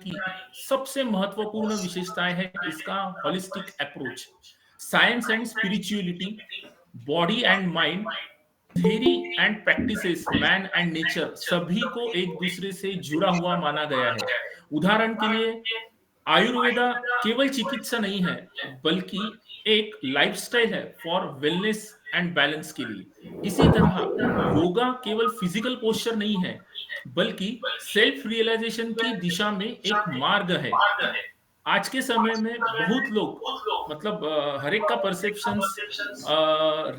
की सबसे महत्वपूर्ण विशेषताएं है इसका holistic approach. Science and spirituality, body and mind, theory and practices, man and nature सभी को एक दूसरे से जुड़ा हुआ माना गया है। उदाहरण के लिए आयुर्वेदा केवल चिकित्सा नहीं है, बल्कि एक लाइफस्टाइल है फॉर वेलनेस एंड बैलेंस के लिए। इसी तरह योगा केवल फिजिकल पोस्चर नहीं है, बल्कि सेल्फ रियलाइजेशन की दिशा में एक मार्ग है। आज के समय में बहुत लोग, मतलब हर एक का perceptions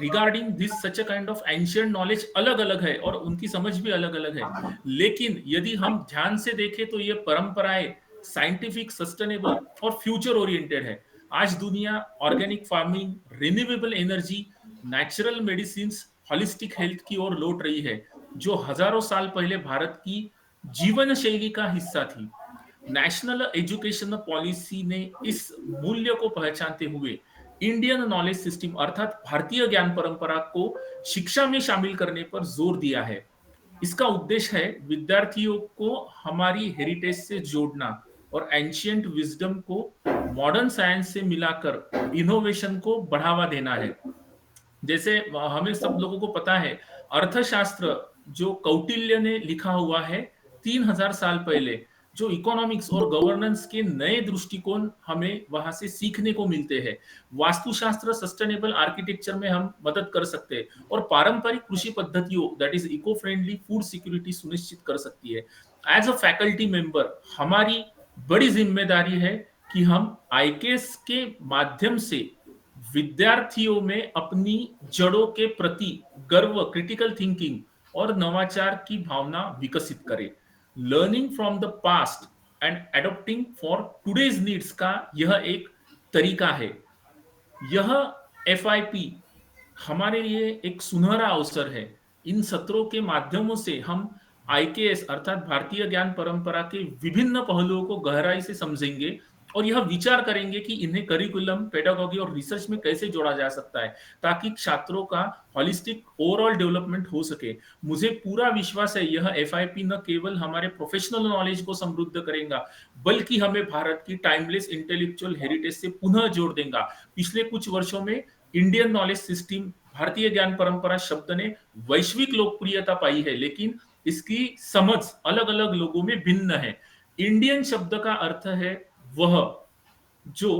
regarding this such a kind of ancient knowledge अलग अलग है और उनकी समझ भी अलग अलग है। लेकिन यदि हम ध्यान से देखें तो ये परंपराएं साइंटिफिक, सस्टेनेबल और फ्यूचर ओरिएंटेड है। आज दुनिया organic farming, renewable energy, natural medicine, holistic health की ओर लौट रही है, जो हजारों साल पहले भारत की जीवन शैली का हिस्सा थी। नेशनल एजुकेशन पॉलिसी ने इस मूल्य को पहचानते हुए इंडियन नॉलेज सिस्टम अर्थात भारतीय ज्ञान परंपरा को शिक्षा में शामिल करने पर जोर दिया है। इसका उद्देश्य है विद्यार्थियों को हमारी हेरिटेज से जोड़ना और एंशियंट विजडम को मॉडर्न साइंस से मिलाकर इनोवेशन को बढ़ावा देना है। जैसे हमें सब लोगों को पता है, अर्थशास्त्र जो कौटिल्य ने लिखा हुआ है 3000 साल पहले, जो इकोनॉमिक्स और गवर्नेंस के नए दृष्टिकोण हमें वहां से सीखने को मिलते हैं। वास्तुशास्त्र सस्टेनेबल आर्किटेक्चर में हम मदद कर सकते हैं और पारंपरिक कृषि पद्धतियों that is eco friendly food security सुनिश्चित कर सकती है। एज अ फैकल्टी मेंबर हमारी बड़ी जिम्मेदारी है कि हम आईकेएस के माध्यम से विद्यार्थियों में अपनी जड़ों के प्रति गर्व, क्रिटिकल थिंकिंग और नवाचार की भावना विकसित करें। Learning from the past and adopting for today's needs का यह एक तरीका है। यह एफआईपी हमारे लिए एक सुनहरा अवसर है। इन सत्रों के माध्यमों से हम आईकेएस अर्थात भारतीय ज्ञान परंपरा के विभिन्न पहलुओं को गहराई से समझेंगे और यह विचार करेंगे कि इन्हें करिकुलम, पेडागॉजी और रिसर्च में कैसे जोड़ा जा सकता है, ताकि छात्रों का हॉलिस्टिक ओवरऑल डेवलपमेंट हो सके। मुझे पूरा विश्वास है यह एफआईपी न केवल हमारे प्रोफेशनल नॉलेज को समृद्ध करेगा, बल्कि हमें भारत की टाइमलेस इंटेलेक्चुअल हेरिटेज से पुनः जोड़ देगा। पिछले कुछ वर्षों में इंडियन नॉलेज सिस्टम, भारतीय ज्ञान परंपरा शब्द ने वैश्विक लोकप्रियता पाई है, लेकिन इसकी समझ अलग अलग लोगों में भिन्न है। इंडियन शब्द का अर्थ है वह जो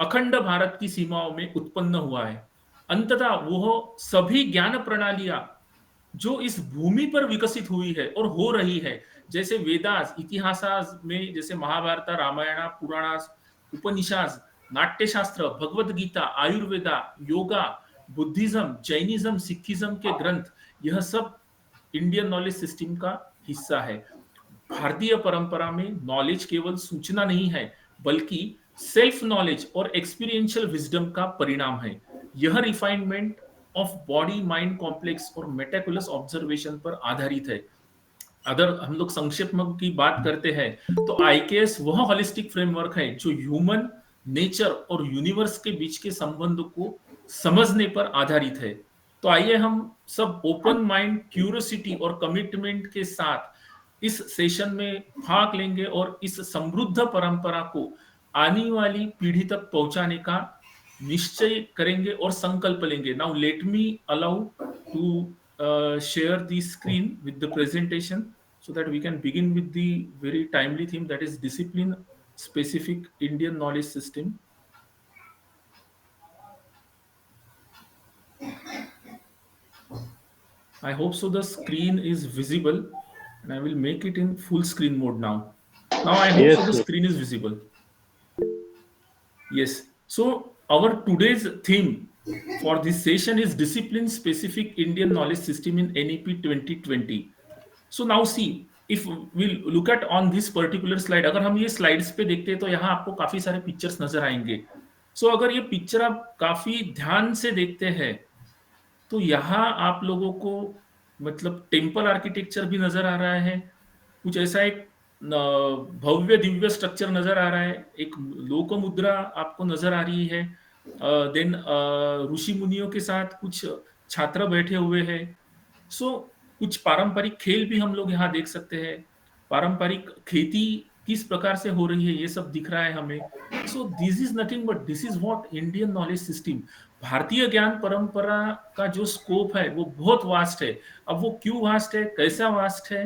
अखंड भारत की सीमाओं में उत्पन्न हुआ है। अंततः वह सभी ज्ञान प्रणालियां जो इस भूमि पर विकसित हुई है और हो रही है, जैसे वेदास, इतिहासास में जैसे Mahabharata, Ramayana, Puranas, Upanishad, Natyashastra, Bhagavad Gita, Ayurveda, yoga, Buddhism, Jainism, Sikhism के ग्रंथ, यह सब इंडियन नॉलेज सिस्टम का हिस्सा है। भारतीय परंपरा में नॉलेज केवल सूचना नहीं है, बल्कि सेल्फ नॉलेज और एक्सपीरियंशियल विजडम का परिणाम है। यह refinement of body mind complex और मेटाकुलस ऑब्जर्वेशन पर आधारित है। अगर हम लोग संक्षिप्त में की बात करते हैं तो आईकेएस वह होलिस्टिक फ्रेमवर्क है जो ह्यूमन, नेचर और यूनिवर्स के बीच के संबंध को समझने पर आधारित है। तो आइए हम सब ओपन माइंड, क्यूरियोसिटी और कमिटमेंट के साथ इस सेशन में भाग लेंगे और इस समृद्ध परंपरा को आने वाली पीढ़ी तक पहुंचाने का निश्चय करेंगे और संकल्प लेंगे। Now let me allow to share the screen with the presentation so that we can begin with the very timely theme, that is discipline specific Indian knowledge system. I hope so the screen is visible and I will make it in full screen mode now. Now I hope so Yes, the sir. screen is visible. Yes. So our today's theme for this session is discipline specific Indian knowledge system in NEP 2020. So now see, if we look at on this particular slide, अगर हम ये slides पे देखते हैं तो यहाँ आपको काफी सारे पिक्चर्स नजर आएंगे। सो अगर ये पिक्चर आप काफी ध्यान से देखते हैं तो यहाँ आप लोगों को मतलब टेम्पल आर्किटेक्चर भी नजर आ रहा है। कुछ ऐसा एक भव्य दिव्य स्ट्रक्चर नजर आ रहा है। एक लोक मुद्रा आपको नजर आ रही है। देन ऋषि मुनियों के साथ कुछ छात्र बैठे हुए हैं। सो कुछ पारंपरिक खेल भी हम लोग यहाँ देख सकते हैं। पारंपरिक खेती किस प्रकार से हो रही है, ये सब दिख रहा है हमें। सो this is nothing but this is what Indian knowledge system, भारतीय ज्ञान परंपरा का जो स्कोप है वो बहुत वास्ट है। अब वो क्यों वास्ट है, कैसा वास्ट है,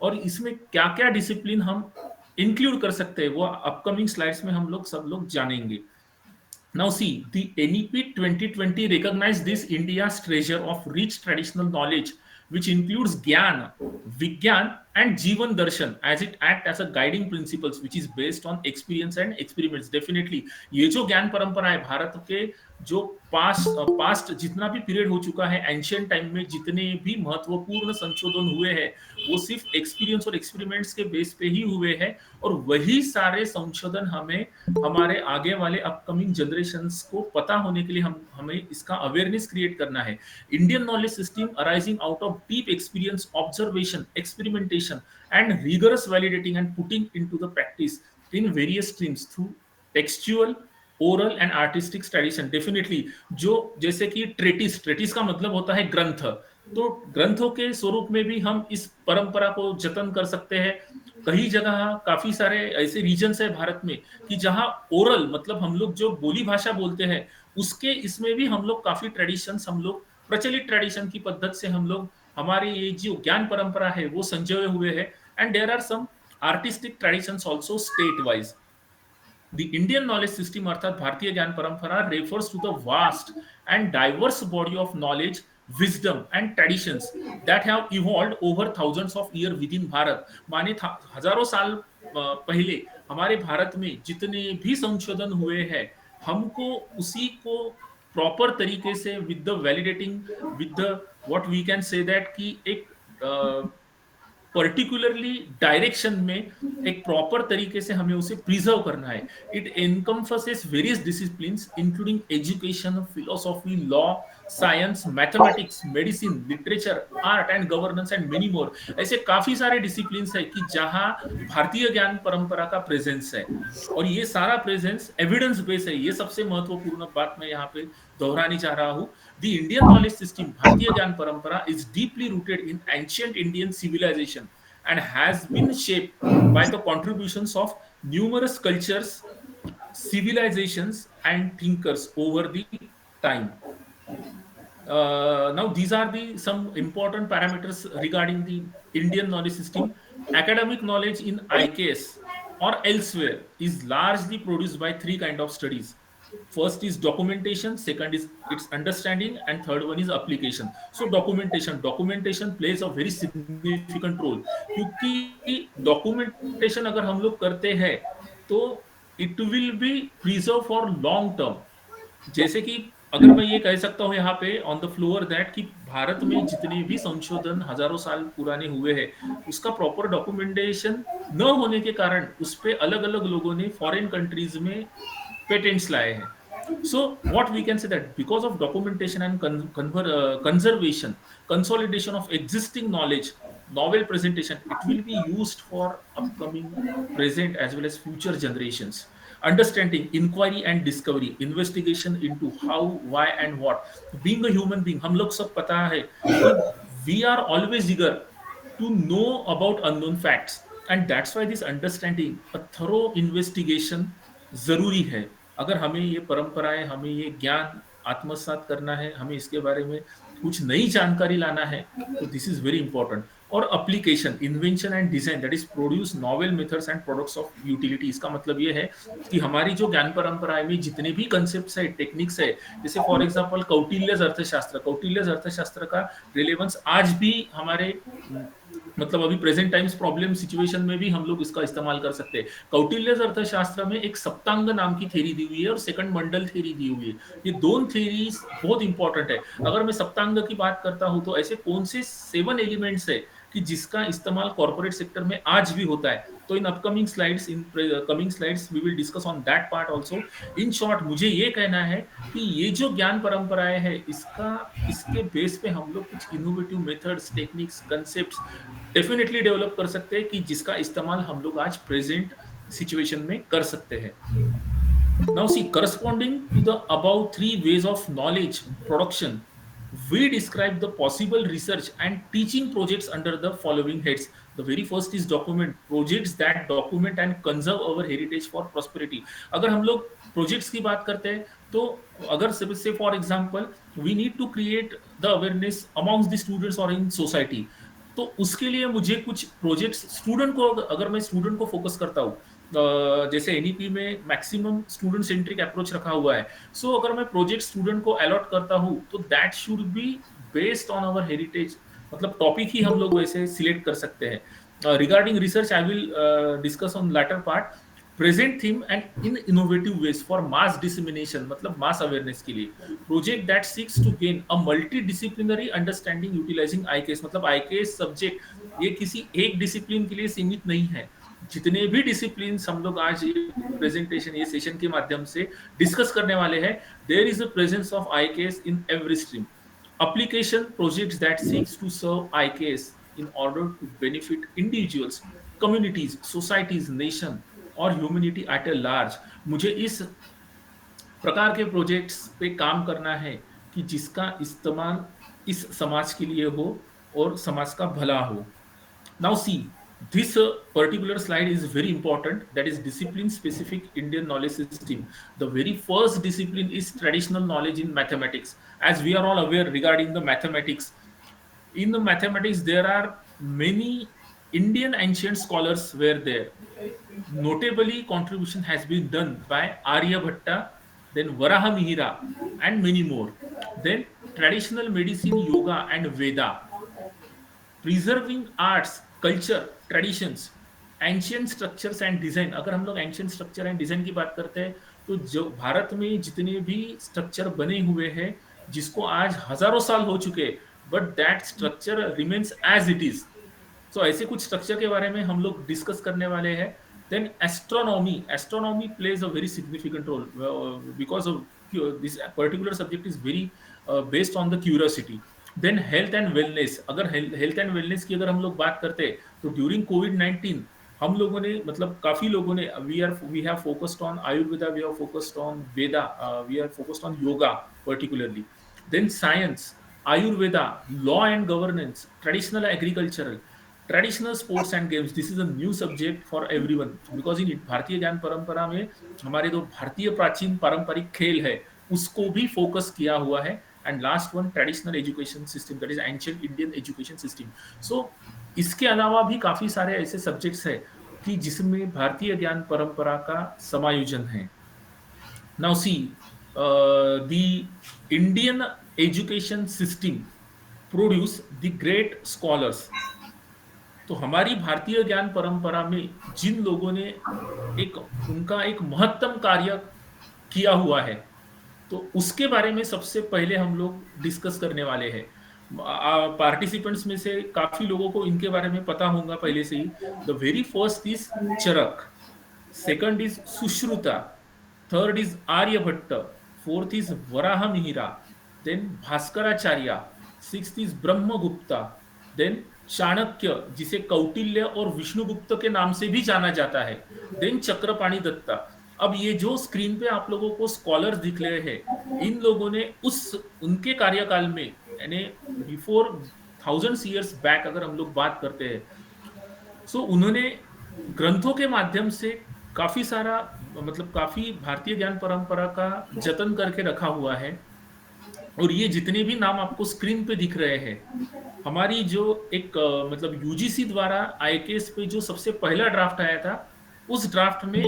और इसमें क्या क्या डिसिप्लिन हम इंक्लूड कर सकते हैं, वो अपकमिंग स्लाइड्स में हम लोग सब लोग जानेंगे। Now see, the NEP 2020 recognized this India's treasure of rich traditional knowledge, which includes Gyan, Vigyan, and Jivan Darshan, as it act as a guiding principles, which is based on experience and experiments. Definitely, ये जो ज्ञान परंपरा है भारत के, जो past जितना भी period हो चुका है, एंशियंट टाइम में जितने भी महत्वपूर्ण संशोधन हुए हैं, वो सिर्फ एक्सपीरियंस और एक्सपेरिमेंट्स के बेस पे ही हुए हैं, और वही सारे संशोधन हमें हमारे आगे वाले अपकमिंग जनरेशंस को पता होने के लिए हमें इसका अवेयरनेस क्रिएट करना है। Indian knowledge system arising out of deep experience, observation, experimentation and rigorous validating and putting into the practice in various streams through textual, oral and artistic tradition. Definitely, जो जैसे कि ट्रेटिस का मतलब होता है ग्रंथ, तो ग्रंथों के स्वरूप में भी हम इस परंपरा को जतन कर सकते हैं। कई जगह काफी सारे ऐसे रीजन्स है भारत में कि जहां ओरल मतलब हम लोग जो बोली भाषा बोलते हैं, उसके इसमें भी हम लोग काफी ट्रेडिशंस, हम लोग प्रचलित ट्रेडिशन की पद्धति से हम लोग हमारी ये जो ज्ञान परंपरा है वो संजोए हुए है। And there are some artistic traditions also state wise. The Indian knowledge system अर्थात भारतीय ज्ञान परंपरा refers to the vast and diverse body of knowledge, wisdom and traditions that have evolved over thousands of years within Bharat. माने हजारों साल पहले हमारे भारत में जितने भी संशोधन हुए हैं, हमको उसी को प्रॉपर तरीके से with the validating, with the what we can say that कि एक पर्टिकुलरली डायरेक्शन में एक प्रॉपर तरीके से हमें उसे प्रिजर्व करना है। It encompasses various disciplines including education, philosophy, law, science, mathematics, medicine, literature, art and governance and many more. ऐसे काफी सारे डिसिप्लिन्स है कि जहां भारतीय ज्ञान परंपरा का प्रेजेंस है, और ये सारा प्रेजेंस एविडेंस बेस है। ये सबसे महत्वपूर्ण बात मैं यहाँ पे दोहरानी चाह रहा हूं। The Indian knowledge system, भारतीय ज्ञान परंपरा, is deeply rooted in ancient Indian civilization and has been shaped by the contributions of numerous cultures, civilizations, and thinkers over the time. Now, these are the some important parameters regarding the Indian knowledge system. Academic knowledge in IKS or elsewhere is largely produced by three kind of studies. First is documentation, second is its understanding, and third one is application. So documentation plays a very significant role, क्योंकि documentation अगर हम लोग करते हैं तो it will be preserved for long term। जैसे कि अगर मैं ये कह सकता हूं यहाँ पे ऑन द फ्लोर दैट कि भारत में जितने भी संशोधन हजारों साल पुराने हुए हैं, उसका प्रॉपर डॉक्यूमेंटेशन न होने के कारण उस पे अलग अलग लोगों ने फॉरेन कंट्रीज में पेटेंट्स लाए हैं। So what we can say that because of documentation and conservation, consolidation of existing knowledge, novel presentation, it will be used for upcoming, present as well as future generations. Understanding, inquiry and discovery, investigation into how, why and what. Being a human being, हम लोग सब पता है कि we are always eager to know about unknown facts, and that's why this understanding, a thorough investigation जरूरी है। अगर हमें ये परंपराएं, हमें ये ज्ञान आत्मसात करना है, हमें इसके बारे में कुछ नई जानकारी लाना है, तो दिस इज वेरी इंपॉर्टेंट। और application, invention and design that is produce novel methods and products of utility. इसका मतलब ये है कि हमारी जो ज्ञान परंपराएं में जितने भी कंसेप्ट्स है, टेक्निक्स है, जैसे फॉर एग्जांपल कौटिल्य अर्थशास्त्र का रिलेवेंस आज भी हमारे मतलब अभी प्रेजेंट टाइम्स प्रॉब्लम सिचुएशन में भी हम लोग इसका इस्तेमाल कर सकते हैं। कौटिल्य अर्थशास्त्र में एक सप्तांग नाम की थ्योरी दी हुई है और सेकंड मंडल थ्योरी दी हुई है। ये दोनों थ्योरीज बहुत इंपॉर्टेंट है। अगर मैं सप्तांग की बात करता हूं तो ऐसे कौन से 7 एलिमेंट्स है कि जिसका इस्तेमाल कॉर्पोरेट सेक्टर में आज भी होता है। तो in upcoming slides, in coming slides we will discuss on that part also. In short मुझे ये कहना है कि ये जो ज्ञान परंपराएं है, इसके बेस पे हम लोग कुछ innovative methods, techniques, concepts definitely develop कर सकते हैं कि जिसका इस्तेमाल हम लोग आज प्रेजेंट सिचुएशन में कर सकते हैं। Now see, corresponding to the above three ways of knowledge production, We describe the possible research and teaching projects under the following heads. The very first is document projects that document and conserve our heritage for prosperity. अगर हम लोग projects की बात करते हैं तो अगर say for example we need to create the awareness amongst the students और इन सोसाइटी, तो उसके लिए मुझे कुछ प्रोजेक्ट्स स्टूडेंट को, अगर मैं स्टूडेंट को फोकस करता हूँ, जैसे एनईपी में मैक्सिमम स्टूडेंट सेंट्रिक अप्रोच रखा हुआ है, सो अगर मैं प्रोजेक्ट स्टूडेंट को अलॉट करता हूँ तो that should be based on our heritage, मतलब टॉपिक ही हम लोग वैसे सिलेक्ट कर सकते हैं। Regarding research I will discuss on latter part. Present theme and in innovative ways for mass dissemination, मतलब मास अवेयरनेस के लिए project that seeks to gain a multi disciplinary understanding utilising IKS, मतलब IKS subject ये किसी एक discipline के लिए सीमित नहीं है। जितने भी डिसिप्लिन हम लोग आज ये प्रेजेंटेशन ये सेशन के माध्यम से डिस्कस करने वाले हैं, there is a presence of IKS in every stream. application projects that seeks to serve IKS in order to benefit individuals, communities, societies, nation और humanity at a large। मुझे इस प्रकार के प्रोजेक्ट्स पे काम करना है कि जिसका इस्तेमाल इस समाज के लिए हो और समाज का भला हो। Now see, this particular slide is very important, that is discipline specific Indian knowledge system. The very first discipline is traditional knowledge in mathematics. As we are all aware regarding the mathematics, in the mathematics there are many Indian ancient scholars were there. Notably contribution has been done by Aryabhatta, then Varahamihira and many more. Then traditional medicine, yoga and Veda, preserving arts culture traditions, ancient structures and design. अगर हम लोग ancient structure and design की बात करते हैं तो जो भारत में जितने भी स्ट्रक्चर बने हुए हैं जिसको आज हजारों साल हो चुके, but that structure remains as it is. So ऐसे कुछ स्ट्रक्चर के बारे में हम लोग डिस्कस करने वाले हैं। Then astronomy plays a very significant role because of this particular subject is very based on the curiosity. Then health and wellness, अगर हेल्थ एंड वेलनेस की अगर हम लोग बात करते हैं तो ड्यूरिंग कोविड-19 हम लोगों ने, मतलब काफी लोगों ने, we have focused on Ayurveda, we have focused on Veda, we have focused on yoga particularly. Then science, Ayurveda, law and governance, traditional agricultural, traditional sports and games. This is a new subject for everyone because in Bharatiya Gyan परंपरा में हमारे जो भारतीय प्राचीन पारंपरिक खेल है उसको भी फोकस किया हुआ है। And last one, traditional education system, that is ancient Indian education system. So इसके अलावा भी काफी सारे ऐसे सब्जेक्ट्स हैं कि जिसमें भारतीय ज्ञान परंपरा का समायोजन है। Now see, the Indian education system produce the great scholars. तो हमारी भारतीय ज्ञान परंपरा में जिन लोगों ने उनका एक महत्तम कार्य किया हुआ है तो उसके बारे में सबसे पहले हम लोग डिस्कस करने वाले हैं। पार्टिसिपेंट्स में से काफी लोगों को इनके बारे में पता होगा पहले से ही। The very first is Charak, second is Sushruta, third is Aryabhatta, fourth is Varahamihira, then Bhaskaracharya, sixth is Brahmagupta, then Chanakya जिसे कौटिल्य और विष्णुगुप्त के नाम से भी जाना जाता है, देन चक्रपाणी दत्ता। अब ये जो स्क्रीन पे आप लोगों को स्कॉलर्स दिख रहे हैं, इन लोगों ने उनके कार्यकाल में, यानी बिफोर थाउजेंड्स ईयर्स बैक अगर हम लोग बात करते हैं, सो उन्होंने ग्रंथों के माध्यम से काफी सारा, मतलब काफी भारतीय ज्ञान परंपरा का जतन करके रखा हुआ है। और ये जितने भी नाम आपको स्क्रीन पे दिख रहे हैं, हमारी जो एक मतलब यूजीसी द्वारा आईकेएस पे जो सबसे पहला ड्राफ्ट आया था, उस ड्राफ्ट में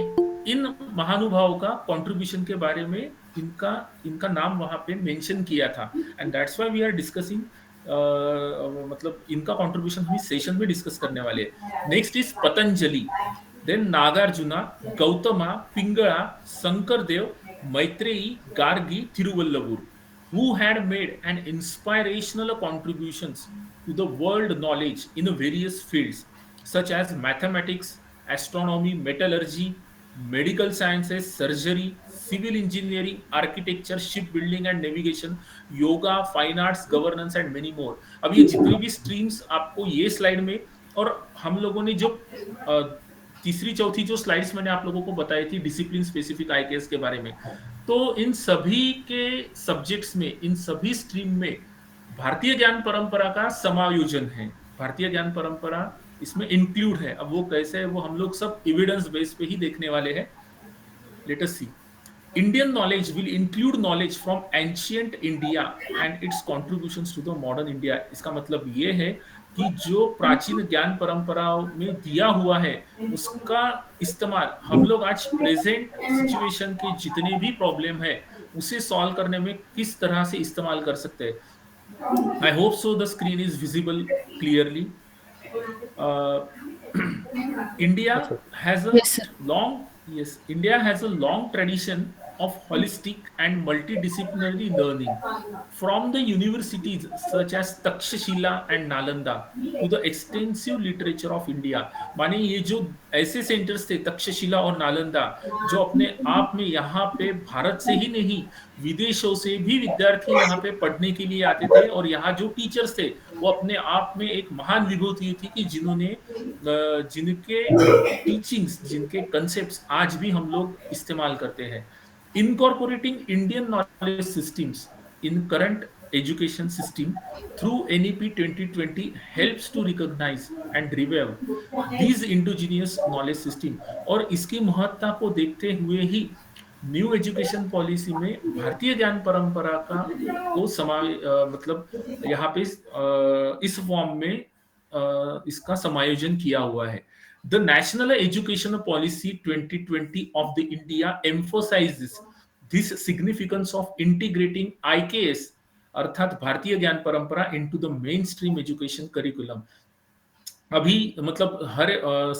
इन महानुभावों का कंट्रीब्यूशन के बारे में इनका नाम वहां पे मेंशन किया था। And that's why we are discussing, मतलब इनका कंट्रीब्यूशन हम इस सेशन में डिस्कस करने वाले हैं। Next is Patanjali, then Nagarjuna, Gautama, Pingala, Shankardev, Maitreyi, Gargi, Thiruvalluvar, who had made an inspirational contributions to the world knowledge in various fields such as mathematics, astronomy, metallurgy, medical sciences, surgery, civil engineering, architecture, shipbuilding and navigation, yoga, fine arts, governance and many more। अब ये जितनी भी streams आपको ये slide में, और हम लोगों ने जो तीसरी चौथी जो स्लाइड्स मैंने आप लोगों को बताई थी डिसिप्लिन स्पेसिफिक आईकेएस के बारे में, तो इन सभी के सब्जेक्ट्स में, इन सभी स्ट्रीम में भारतीय ज्ञान परंपरा का समायोजन है, भारतीय ज्ञान परंपरा इसमें इंक्लूड है। अब वो कैसे है, वो हम लोग सब एविडेंस बेस पे ही देखने वाले हैं। Let us see. Indian knowledge will include knowledge from ancient India and its contributions to the modern India। इसका मतलब ये है कि जो प्राचीन ज्ञान परंपराओं में दिया हुआ है उसका इस्तेमाल हम लोग आज प्रेजेंट सिचुएशन के जितने भी प्रॉब्लम है उसे सॉल्व करने में किस तरह से इस्तेमाल कर सकते हैं। आई hope so the screen is visible clearly. India अच्छा। has a Yes, sir. India has a long tradition of holistic and multidisciplinary learning, from the universities such as Takshashila and Nalanda to the extensive literature of India। माने ये जो ऐसे centres थे तक्षशिला और नालंदा जो अपने आप में यहाँ पे भारत से ही नहीं विदेशों से भी विद्यार्थी यहाँ पे पढ़ने के लिए आते थे, और यहाँ जो टीचर्स थे वो अपने आप में एक महान विभूति थी कि जिन्होंने जिनके टीचिंग्स, जिनके कंसेप्ट्स आज भी हम लोग इस्तेमाल करते हैं। Incorporating Indian knowledge systems in current education system through NEP 2020 helps to recognise and revive these indigenous knowledge system. और इसकी महत्ता को देखते हुए ही न्यू एजुकेशन पॉलिसी में भारतीय ज्ञान परंपरा का को मतलब यहाँ पे इस फॉर्म में इसका समायोजन किया हुआ है। The national education policy 2020 of the India emphasises this significance of integrating IKS अर्थात Bharatiya Gyan Parampara into the mainstream education curriculum. अभी मतलब हर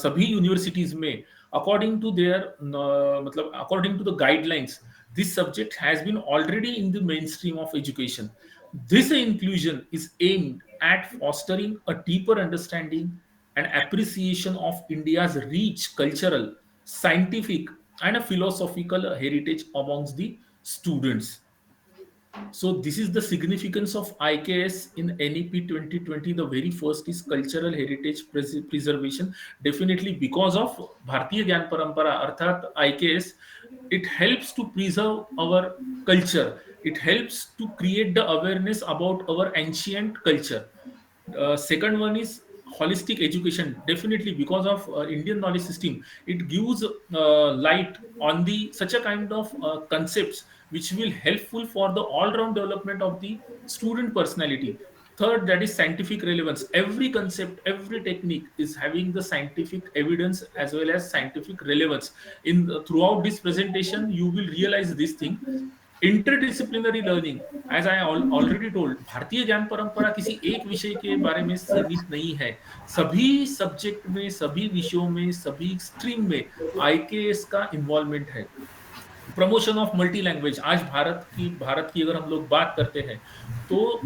सभी यूनिवर्सिटीज में अकॉर्डिंग टू देयर मतलब according to the guidelines this subject has been already in the mainstream of education. This inclusion is aimed at fostering a deeper understanding and appreciation of India's rich cultural, scientific, and a philosophical heritage amongst the students. So this is the significance of IKS in NEP 2020. The very first is cultural heritage preservation. Definitely because of Bharatiya Gyan Parampara, अर्थात IKS, it helps to preserve our culture. It helps to create the awareness about our ancient culture. Second one is holistic education. Definitely because of Indian knowledge system, it gives light on the such a kind of concepts which will helpful for the all-round development of the student personality. Third, that is scientific relevance. Every concept, every technique is having the scientific evidence as well as scientific relevance. Throughout this presentation, you will realize this thing. Interdisciplinary learning, as I already told, Bharatiya Gyan परंपरा किसी एक विषय के बारे में सीमित नहीं है। सभी सब्जेक्ट में, सभी विषयों में, सभी स्ट्रीम में आईकेएस का इन्वॉल्वमेंट है। Promotion of multi language. आज भारत की अगर हम लोग बात करते हैं तो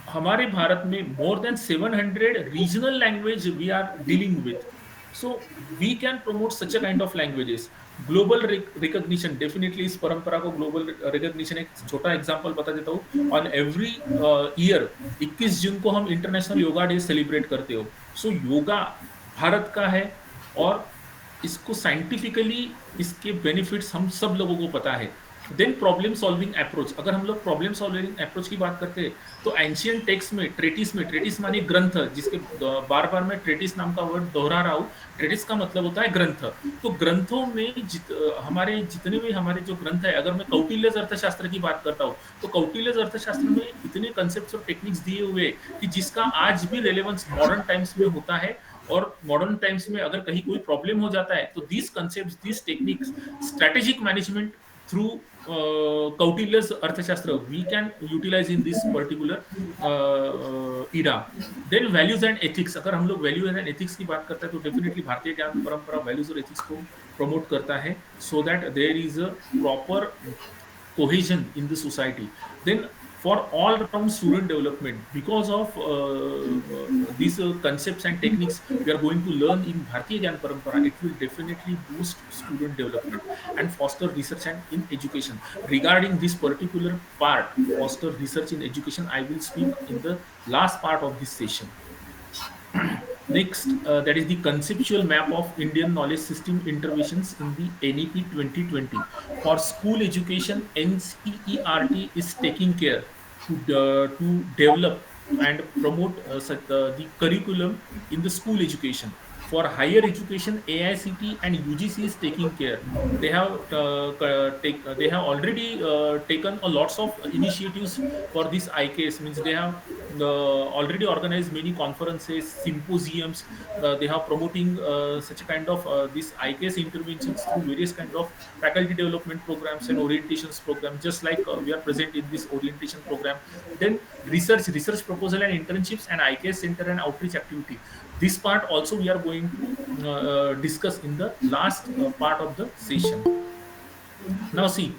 हमारे भारत में more than 700 regional language we are dealing with. So we can promote such a kind of languages. Global recognition, definitely इस परंपरा को global recognition, एक छोटा एग्जांपल बता देता हूँ। On every year 21 जून को हम इंटरनेशनल योगा डे सेलिब्रेट करते हो। सो योगा भारत का है और इसको साइंटिफिकली इसके बेनिफिट्स हम सब लोगों को पता है। Then problem solving approach. अगर हम लोग प्रॉब्लम सॉल्विंग अप्रोच की बात करते हैं तो एंशियंट टेक्स्ट में ट्रेटिस माने ग्रंथ, जिसके बार बार मैं ट्रेटिस नाम का वर्ड दोहरा रहा हूँ। ट्रेटिस का मतलब होता है ग्रंथ। तो ग्रंथों में हमारे जितने भी हमारे जो ग्रंथ है, अगर मैं कौटिल्य अर्थशास्त्र की बात करता हूँ तो कौटिल्य अर्थशास्त्र में इतने कंसेप्ट और टेक्निक्स दिए हुए कि जिसका आज भी रेलेवेंस मॉडर्न टाइम्स में होता है। और मॉडर्न टाइम्स में अगर कहीं कोई प्रॉब्लम हो जाता है तो these concept, these techniques, strategic management through Kautilya's Arthashastra we can utilize in this particular era. Then values and ethics। अगर हम लोग values and ethics की बात करते हैं तो definitely भारतीय ज्ञान परंपरा values और ethics को promote करता है, so that there is a proper cohesion in the society. Then for all round student development, because of these concepts and techniques we are going to learn in Bharatiya Gyan Parampara, it will definitely boost student development and foster research and in education. Regarding this particular part, foster research in education, I will speak in the last part of this session. Next, that is the conceptual map of Indian knowledge system interventions in the NEP 2020. For school education, NCERT is taking care to develop and promote the curriculum in the school education. For higher education, AICT and UGC is taking care. They have already taken a lots of initiatives for this IKS. Means they have already organized many conferences, symposiums. They have promoting such a kind of this IKS interventions through various kind of faculty development programs and orientations program. Just like we are present in this orientation program. Then research proposal and internships and IKS center and outreach activity. This part also we are going to discuss in the last part of the session. Now see,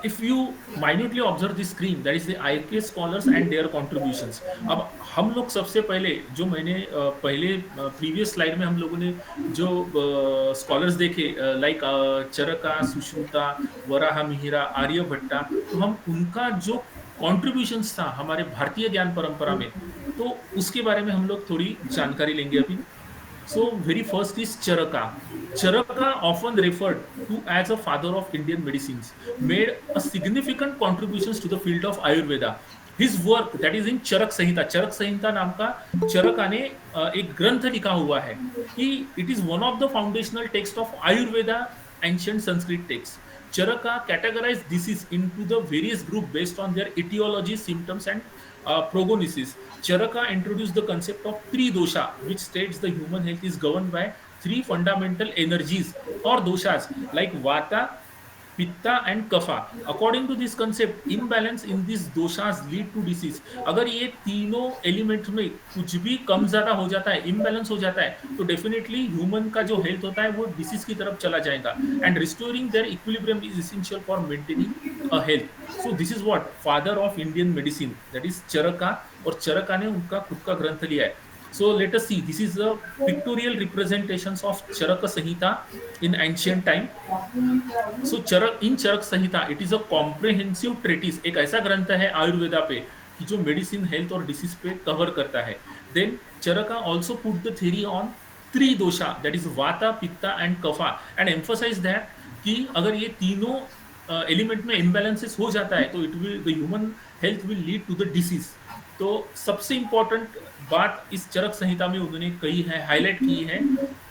if you minutely observe the screen, that is the IK scholars and their contributions. अब हम लोग सबसे पहले जो मैंने पहले previous slide में हम लोगों ने जो स्कॉलर्स देखे, लाइक चरका, सुश्रुता, वराह मिहिरा, आर्यभट्टा, तो हम उनका जो कॉन्ट्रीब्यूशंस था हमारे भारतीय ज्ञान परंपरा में, तो उसके बारे में हम लोग थोड़ी जानकारी लेंगे अभी. So very first is Charaka. Charaka, often referred to as a father of Indian medicines, made a significant contributions to the field of Ayurveda. His work, that is in Charak Samhita. Charak Samhita नाम का चरका ने एक ग्रंथ लिखा हुआ है कि it is one of the foundational texts of Ayurveda, ancient Sanskrit texts. Charaka categorized disease into the various groups based on their etiology, symptoms, and prognosis. Charaka introduced the concept of Tridosha, which states the human health is governed by three fundamental energies or doshas like Vata, Pitta and Kapha. According to this concept, imbalance in these doshas lead to disease. अगर ये तीनों element में कुछ भी कम ज्यादा हो जाता है, इम्बैलेंस हो जाता है, तो डेफिनेटली ह्यूमन का जो हेल्थ होता है वो डिसीज की तरफ चला जाएगा. And restoring their equilibrium is essential for maintaining a health. So this is what father of Indian medicine, that is Charaka. और चरका ने उनका खुद का ग्रंथ लिया है. So let us see. This is the pictorial representations of Charaka Samhita in ancient time. So in Charak Samhita, it is a comprehensive treatise. एक ऐसा ग्रंथ है आयुर्वेदा पे कि जो मेडिसिन, हेल्थ और डिसीज पे कवर करता है. Then Charaka also put the theory on three dosha, that is Vata, Pitta and Kapha, and emphasize that कि अगर ये तीनों एलिमेंट में इम्बैलेंसेस हो जाता है तो it will the human health will lead to the disease. तो सबसे इंपॉर्टेंट बात इस चरक संहिता में उन्होंने कही है, हाईलाइट की है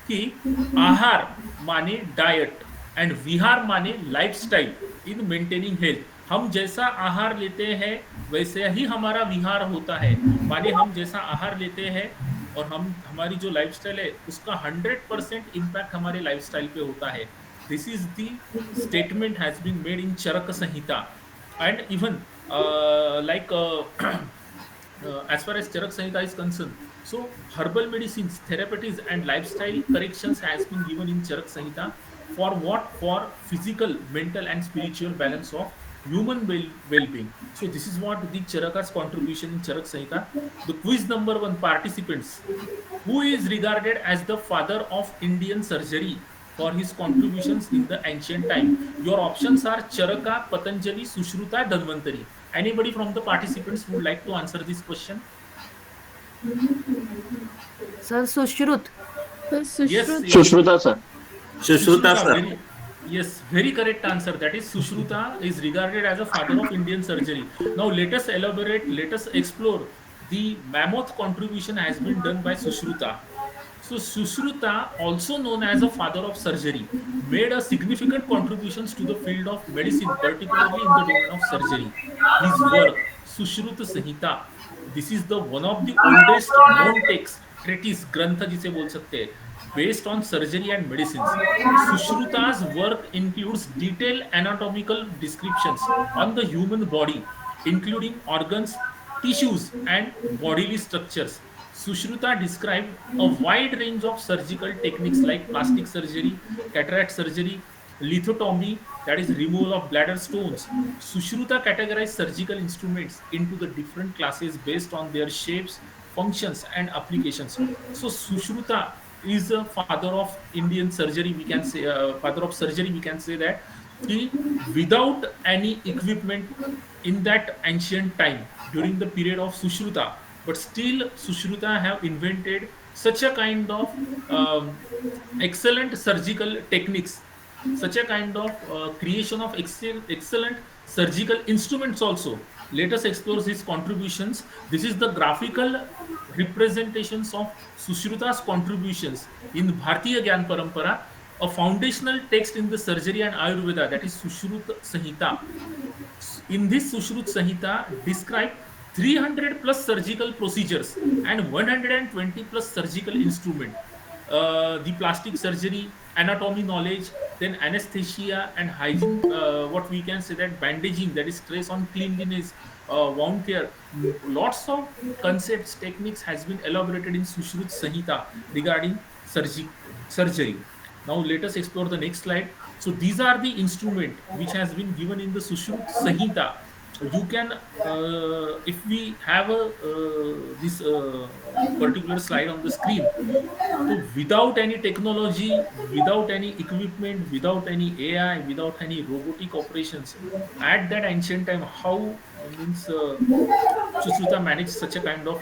कि आहार माने डाइट एंड विहार माने लाइफस्टाइल इन मेंटेनिंग हेल्थ. हम जैसा आहार लेते हैं वैसे ही हमारा विहार होता है. माने हम जैसा आहार लेते हैं और हमारी जो लाइफस्टाइल है उसका 100% इम्पैक्ट हमारे लाइफस्टाइल पे होता है. This is the statement has been made in Charak Samhita. And even as far as Charak Samhita is concerned, so herbal medicines, therapies and lifestyle corrections has been given in Charak Samhita for what? For physical, mental and spiritual balance of human well-being. So this is what the Charaka's contribution in Charak Samhita. The quiz number 1, participants. Who is regarded as the father of Indian surgery for his contributions in the ancient time? Your options are Charaka, Patanjali, Sushruta, Dhanvantari. Anybody from the participants would like to answer this question? Sir, Sushrut. Yes, Sushruta sir. Sushruta sir. Yes, very correct answer. That is Sushruta is regarded as a father of Indian surgery. Now let us elaborate, let us explore the mammoth contribution has been done by Sushruta. So Sushruta, also known as a father of surgery, made a significant contributions to the field of medicine, particularly in the domain of surgery. His work, Sushruta Samhita, this is the one of the oldest known text, treatise, grantha जिसे बोल सकते हैं, based on surgery and medicines. Sushruta's work includes detailed anatomical descriptions on the human body, including organs, tissues, and bodily structures. Sushruta described a wide range of surgical techniques like plastic surgery, cataract surgery, lithotomy, that is removal of bladder stones. Sushruta categorized surgical instruments into the different classes based on their shapes, functions, and applications. So Sushruta is a father of Indian surgery. We can say father of surgery. We can say that he, without any equipment in that ancient time during the period of Sushruta, but still Sushruta have invented such a kind of excellent surgical techniques such a kind of creation of excellent surgical instruments also. Let us explore his contributions. This is the graphical representations of Sushruta's contributions in Bhartiya Gyan Parampara, a foundational text in the surgery and Ayurveda, that is Sushrut Samhita. In this Sushrut Samhita describe 300 plus surgical procedures and 120 plus surgical instrument. The plastic surgery, anatomy knowledge, then anesthesia and hygiene, what we can say that bandaging, that is stress on cleanliness, wound care. Lots of concepts, techniques has been elaborated in Sushrut Samhita regarding surgery. Now let us explore the next slide. So these are the instrument which has been given in the Sushrut Samhita. You can, if we have a this particular slide on the screen, so without any technology, without any equipment, without any AI, without any robotic operations, at that ancient time, how means Sushruta managed such a kind of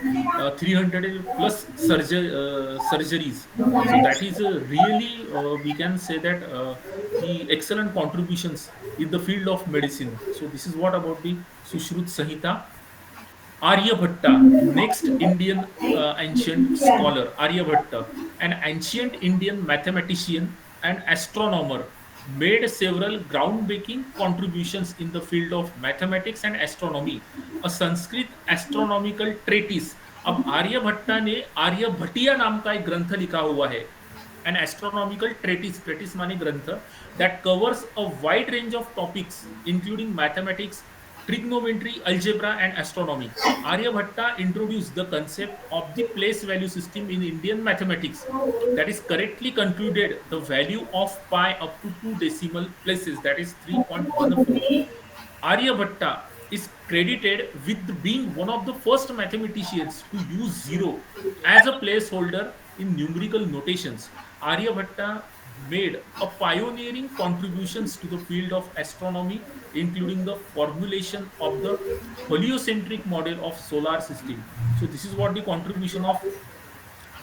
300 plus surgeries. So that is really, we can say that the excellent contributions in the field of medicine. So this is what about the Sushrut Samhita. Aryabhatta, next Indian ancient scholar, Aryabhatta, an ancient Indian mathematician and astronomer, made several groundbreaking contributions in the field of mathematics and astronomy. A Sanskrit astronomical treatise. अब आर्यभट्टा ने आर्यभटिया नाम का एक ग्रंथ लिखा हुआ है, an astronomical treatise माने ग्रंथ, that covers a wide range of topics including mathematics, trigonometry, algebra, and astronomy. Aryabhatta introduced the concept of the place value system in Indian mathematics, that is correctly concluded the value of pi up to two decimal places, that is 3.14. Aryabhatta is credited with being one of the first mathematicians to use zero as a placeholder in numerical notations. Aryabhatta made a pioneering contributions to the field of astronomy, including the formulation of the heliocentric model of solar system. So this is what the contribution of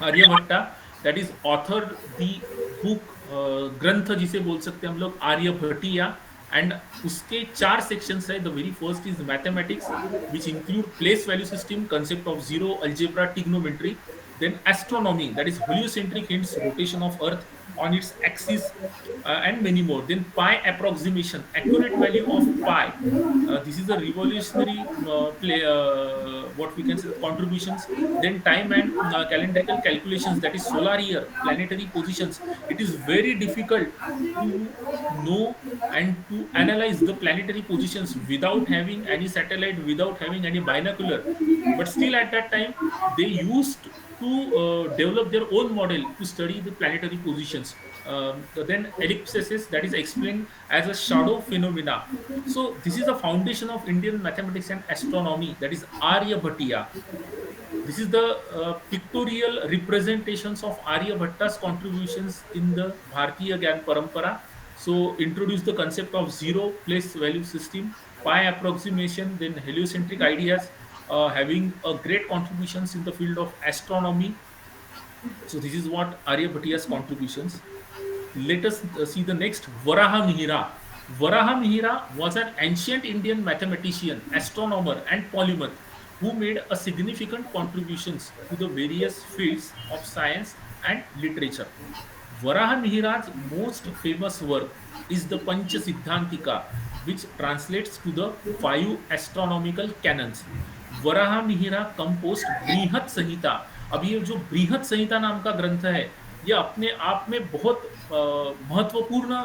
Aryabhatta, that is author the book, ग्रंथ जिसे बोल सकते हैं हम लोग आर्यभटिया. And उसके चार sections है. The very first is mathematics which include place value system, concept of zero, algebra, trigonometry. Then astronomy, that is heliocentric hints, rotation of earth on its axis, and many more. Then pi approximation, accurate value of pi. This is a revolutionary what we can say contributions. Then time and calendrical calculations, that is solar year, planetary positions. It is very difficult to know and to analyze the planetary positions without having any satellite, without having any binocular. But still at that time they used to develop their own model to study the planetary positions. Then ellipses, that is explained as a shadow phenomena. So this is the foundation of Indian mathematics and astronomy, that is Aryabhatiya. This is the pictorial representations of Aryabhatta's contributions in the Bhartiya Gyan Parampara. So introduce the concept of zero place value system, pi approximation, then heliocentric ideas, having a great contributions in the field of astronomy. So this is what Aryabhatiya's contributions. Let us see the next, Varaha Mihira. Varaha Mihira was an ancient Indian mathematician, astronomer, and polymath who made a significant contributions to the various fields of science and literature. Varaha Mihira's most famous work is the Pancha Siddhantika, which translates to the five astronomical canons. Varaha Mihira compost बृहत संहिता. अब ये जो बृहत संहिता नाम का ग्रंथ है, ये अपने आप में बहुत महत्वपूर्ण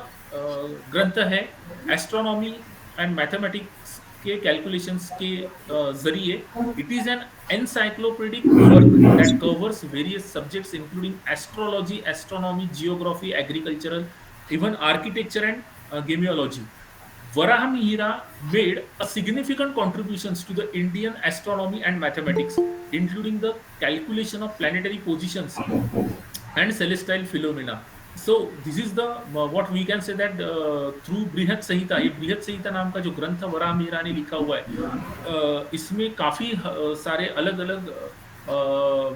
ग्रंथ है. एस्ट्रोनॉमी एंड मैथमेटिक्स के कैलकुलेशंस के जरिए it is an encyclopedic work that covers various subjects including astrology, astronomy, geography, agricultural, even architecture and gemology. Varaha Mihira made a significant contributions to the Indian astronomy and mathematics, including the calculation of planetary positions and celestial phenomena. So this is the what we can say that through Brihat Samhita, ये Brihat Samhita नाम का जो ग्रंथ वराह मिहिरा ने लिखा हुआ है, इसमें काफी सारे अलग अलग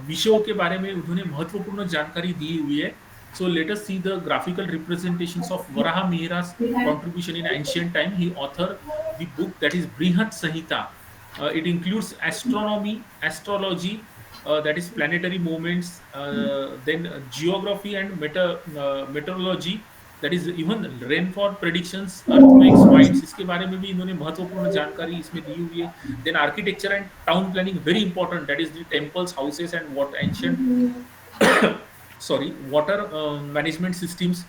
विषयों के बारे में उन्होंने महत्वपूर्ण जानकारी दी हुई है. So let us see the graphical representations of Varaha Mihira's contribution in ancient time. He authored the book that is Brihat Samhita. It includes astronomy, astrology, that is planetary movements, then geography and meteorology, that is even rainfall predictions, earthquakes, winds, इसके बारे में भी इन्होंने महत्वपूर्ण जानकारी इसमें दी हुई है. Then architecture and town planning, very important, that is the temples, houses and what ancient sorry, water management systems,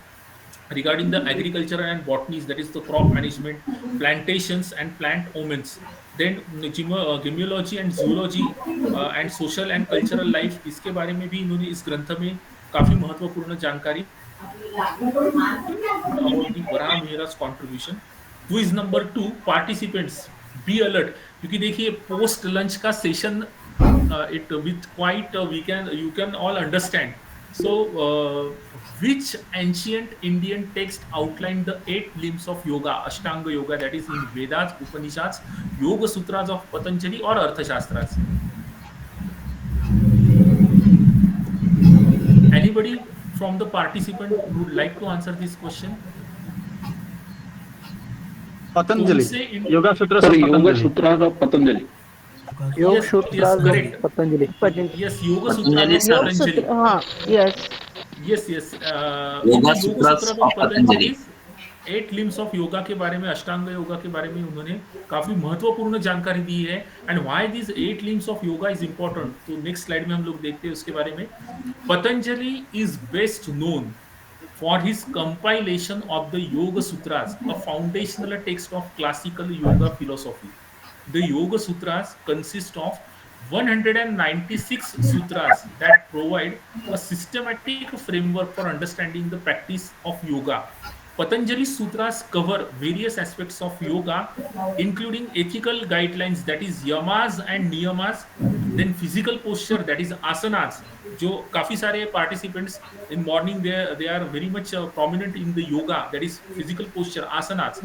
regarding the agriculture and botany, that is the crop management, plantations and plant omens. Then gemology and zoology and social and cultural life, इसके बारे में भी इन्होंने इस ग्रंथ में काफी महत्वपूर्ण जानकारी about the Varaha Mihira's contribution. Quiz number 2, participants be alert, क्योंकि देखिए post lunch का session, it with quite we can you can all understand. So which ancient Indian text outlined the 8 limbs of yoga, Ashtanga yoga, that is in Vedas, Upanishads, Yoga Sutras of Patanjali or Arthashastras? Anybody from the participant would like to answer this question? Patanjali. कौन से Yoga Sutras Sir, of Yoga Patanjali. Sutras of Patanjali. योग Yes, yes, सूत्र correct. Patanjali Yes, Yoga Sutra of योग Patanjali. सूत्र हाँ yes Yes, yes. Yoga in the Sutras Sutra of Patanjali. 8 limbs of yoga के बारे में, अष्टांग योगा के बारे में उन्होंने काफी महत्वपूर्ण जानकारी दी है. And why this 8 limbs of yoga is important, तो नेक्स्ट स्लाइड में हम लोग देखते हैं उसके बारे में. Patanjali is best known for his compilation of the Yoga Sutras, a foundational text of classical yoga philosophy. The Yoga Sutras consist of 196 sutras that provide a systematic framework for understanding the practice of yoga. Patanjali Sutras cover various aspects of yoga, including ethical guidelines, that is yamas and niyamas, then physical posture, that is asanas. जो काफी सारे participants in morning they are very much prominent in the yoga, that is physical posture, asanas,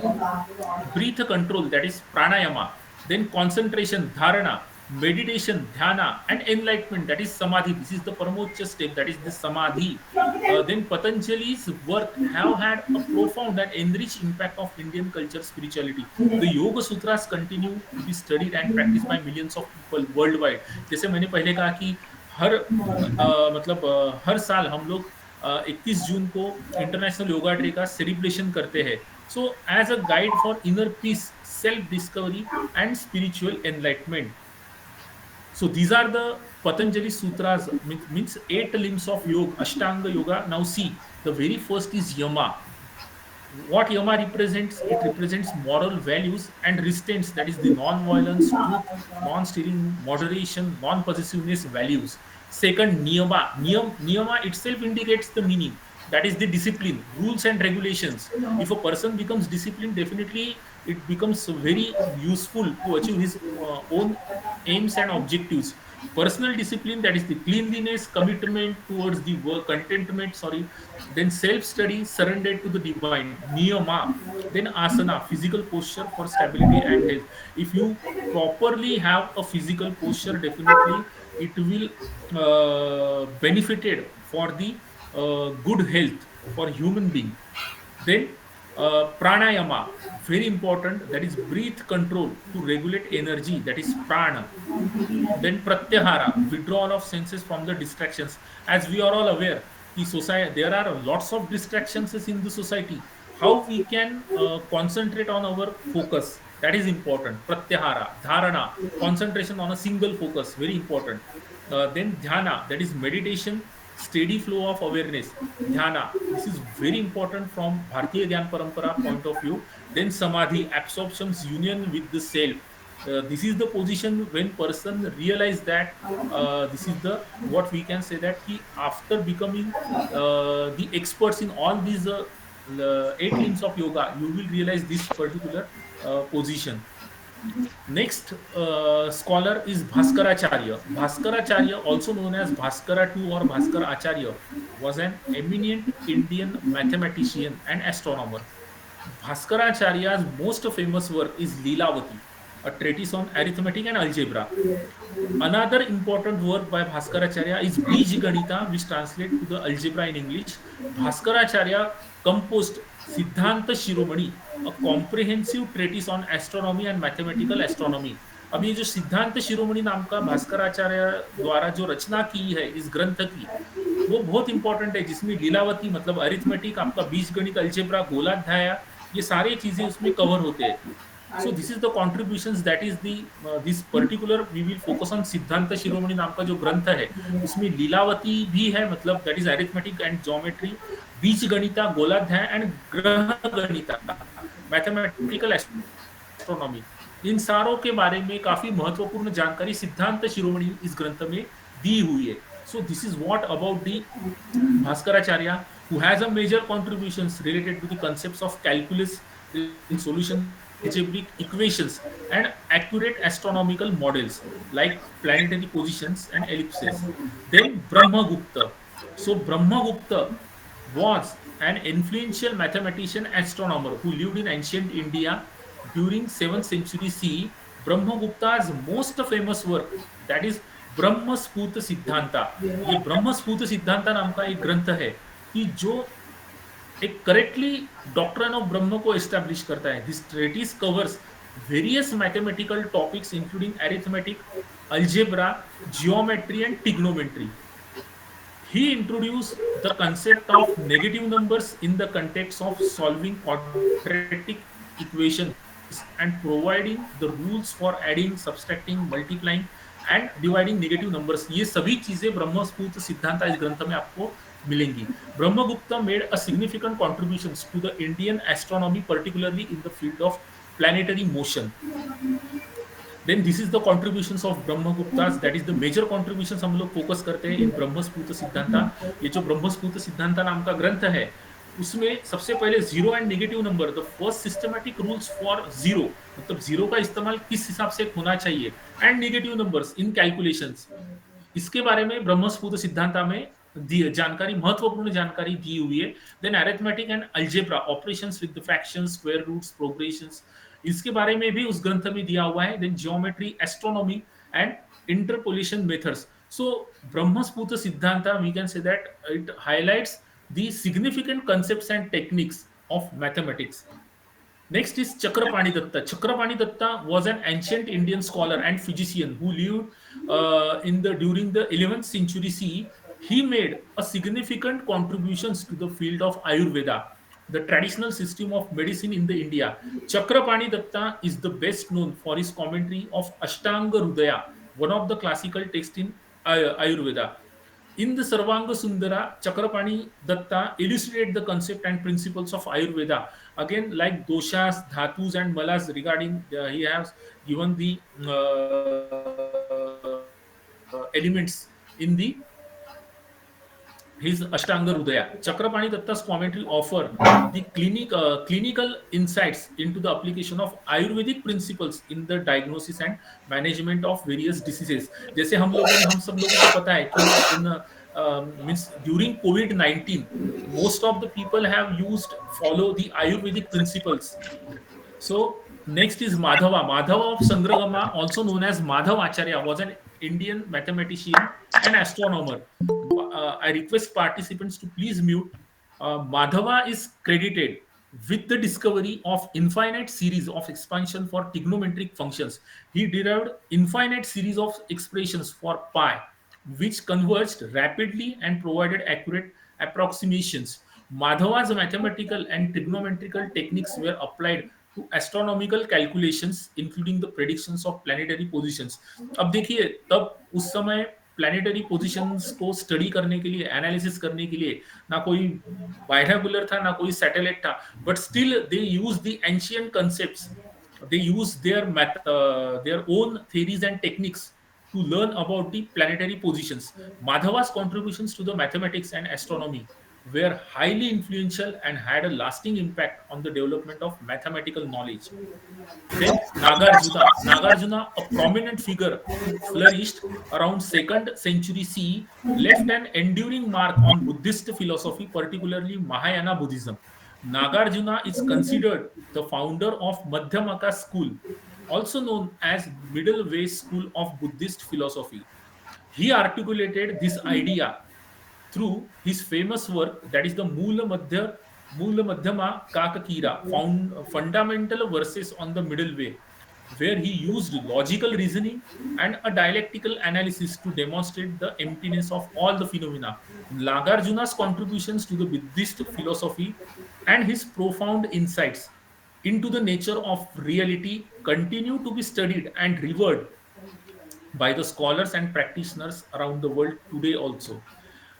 breath control, that is pranayama, then concentration, dharana, meditation, dhyana, and enlightenment, that is samadhi. This is the paramocha step, that is the samadhi. Then Patanjali's work have had a profound and enriched impact of Indian culture, spirituality. The Yoga Sutras continue to be studied and practiced by millions of people worldwide. जैसे मैंने पहले कहा कि हर साल हम लोग 21 जून को इंटरनेशनल योगा डे का सेलिब्रेशन करते हैं. So as a guide for inner peace, self discovery and spiritual enlightenment. So these are the Patanjali Sutras, means 8 limbs of yoga, Ashtanga yoga. Now see, the very first is Yama. What Yama represents? It represents moral values and restraints, that is the non-violence, truth, non-stealing, moderation, non-possessiveness values. Second, Niyama. Niyama itself indicates the meaning, that is the discipline, rules and regulations. If a person becomes disciplined, definitely it becomes very useful to achieve his own aims and objectives. Personal discipline, that is the cleanliness, commitment towards the work, contentment, sorry, then self-study, surrender to the divine, niyama, then asana, physical posture for stability and health. If you properly have a physical posture, definitely it will benefited for the good health for human being. Then pranayama, very important, that is breath control to regulate energy, that is prana. Then pratyahara, withdrawal of senses from the distractions. As we are all aware, the society, there are lots of distractions in the society. How we can concentrate on our focus, that is important. Pratyahara, dharana, concentration on a single focus, very important. Then dhyana, that is meditation, steady flow of awareness. Dhyana, this is very important from Bharatiya Dhyan Parampara point of view. Then samadhi, absorption's union with the self. This is the position when person realize that this is the what we can say that he after becoming the experts in all these 8 limbs of yoga, you will realize this particular position. Next scholar is Bhaskaracharya. Bhaskaracharya, also known as Bhaskara II or Bhaskara Acharya, was an eminent Indian mathematician and astronomer. Bhaskaracharya's most famous work is Leelavati. a treatise on arithmetic and algebra. Another important work by Bhaskaracharya is Bij Ganita, which translates to the algebra in English. Bhaskaracharya composed Siddhanta Shiromani, a comprehensive treatise on astronomy and mathematical astronomy. अब ये जो सिद्धांत शिरोमणि नाम का भास्कराचार्य द्वारा जो रचना की है इस ग्रंथ की, वो बहुत इंपॉर्टेंट है, जिसमें लीलावती मतलब अरिथमेटिक, आपका बीजगणित, अलजेब्रा, गोलाध्याय, ये सारी चीजें उसमें कवर होते हैं. So this is the contributions, that is the this particular we will focus on सिद्धांत शिरोमणि नाम का जो ग्रंथ है, उसमें लीलावती भी है, मतलब that is arithmetic and geometry, बीज गणिता, गोलाध्याय एंड ग्रह गणिता, मैथमेटिकल एस्ट्रोनॉमी, इन सारों के बारे में काफी महत्वपूर्ण जानकारी सिद्धांत शिरोमणि इस ग्रंथ में दी हुई है. So this is what about the Bhaskaracharya, who has a major contributions related to the concepts of calculus in solution algebraic equations and accurate astronomical models like planetary positions and ellipses. Then Brahmagupta. So Brahmagupta was an influential mathematician astronomer who lived in ancient India during 7th century CE. Brahmagupta's most famous work, that is ब्रह्मस्फूत Siddhanta. ये ब्रह्मस्फूत सिद्धांता नाम का एक ग्रंथ है कि जो एक correctly doctrine of ब्रह्म को एस्टैब्लिश करता है. This treatise covers various mathematical topics including arithmetic, algebra, geometry and trigonometry. He introduced the concept of negative numbers in the context of solving quadratic equations and providing the rules for adding, subtracting, multiplying and dividing negative numbers. ये सभी चीजें ब्रह्मस्फूत सिद्धांत इस ग्रंथ में आपको मिलेंगी. Brahmagupta made a significant contributions to the Indian astronomy, particularly in the field of planetary motion. Then this is the contributions of Brahmagupta's, that is the major contributions हम लोग फोकस करते हैं इन ब्रह्मस्फूत सिद्धांता. ये जो ब्रह्मस्फूत सिद्धांता नाम का ग्रंथ है, उसमें सबसे पहले zero and negative number, the first systematic rules for zero, मतलब जीरो का इस्तेमाल किस हिसाब से होना चाहिए, and negative numbers in calculations, इसके बारे में ब्रह्मस्फूत सिद्धांता में जानकारी, महत्वपूर्ण जानकारी दी हुई है. Then arithmetic and algebra, operations with the fractions, square roots, progressions, इसके बारे में भी उस ग्रंथ में दिया हुआ है. Then geometry, astronomy and interpolation methods. So Brahmasphuta Siddhanta, we can say that it highlights the significant concepts and techniques of mathematics. Next is Chakrapani Datta. Chakrapani Datta was an ancient Indian scholar and physician who lived during the 11th century CE. He made a significant contributions to the field of Ayurveda, the traditional system of medicine in the India. Chakrapani Datta is the best known for his commentary of Ashtanga Hridaya, one of the classical texts in Ayurveda. In the Sarvanga Sundara, Chakrapani Datta elucidate the concept and principles of Ayurveda. Again, like doshas, dhatus, and malas, regarding he has given the elements in the his Ashtanga Hridaya. Chakrapani Datta's commentary offer the clinical insights into the application of Ayurvedic principles in the diagnosis and management of various diseases. जैसे हम सब लोगों को पता है कि means during COVID-19, most of the people have follow the Ayurvedic principles. So next is Madhava. Madhava of Sangragama, also known as Madhav Acharya, was an Indian mathematician and astronomer. I request participants to please mute. Madhava is credited with the discovery of infinite series of expansion for trigonometric functions. He derived infinite series of expressions for pi, which converged rapidly and provided accurate approximations. Madhava's mathematical and trigonometrical techniques were applied to astronomical calculations, including the predictions of planetary positions. अब देखिए, तब उस समय planetary positions को study करने के लिए, analysis करने के लिए ना कोई बाइनोकुलर था, ना कोई सैटेलाइट था, but still they use the ancient concepts, they use their own theories and techniques to learn about the planetary positions. Madhava's contributions to the mathematics and astronomy were highly influential and had a lasting impact on the development of mathematical knowledge. Then Nagarjuna, a prominent figure who flourished around 2nd century CE, left an enduring mark on Buddhist philosophy, particularly Mahayana Buddhism. Nagarjuna is considered the founder of Madhyamaka school, also known as Middle Way School of Buddhist philosophy. He articulated this idea through his famous work, that is the Mula Madhyama Kakakira, fundamental verses on the middle way, where he used logical reasoning and a dialectical analysis to demonstrate the emptiness of all the phenomena. Nagarjuna's contributions to the Buddhist philosophy and his profound insights into the nature of reality continue to be studied and revered by the scholars and practitioners around the world today also.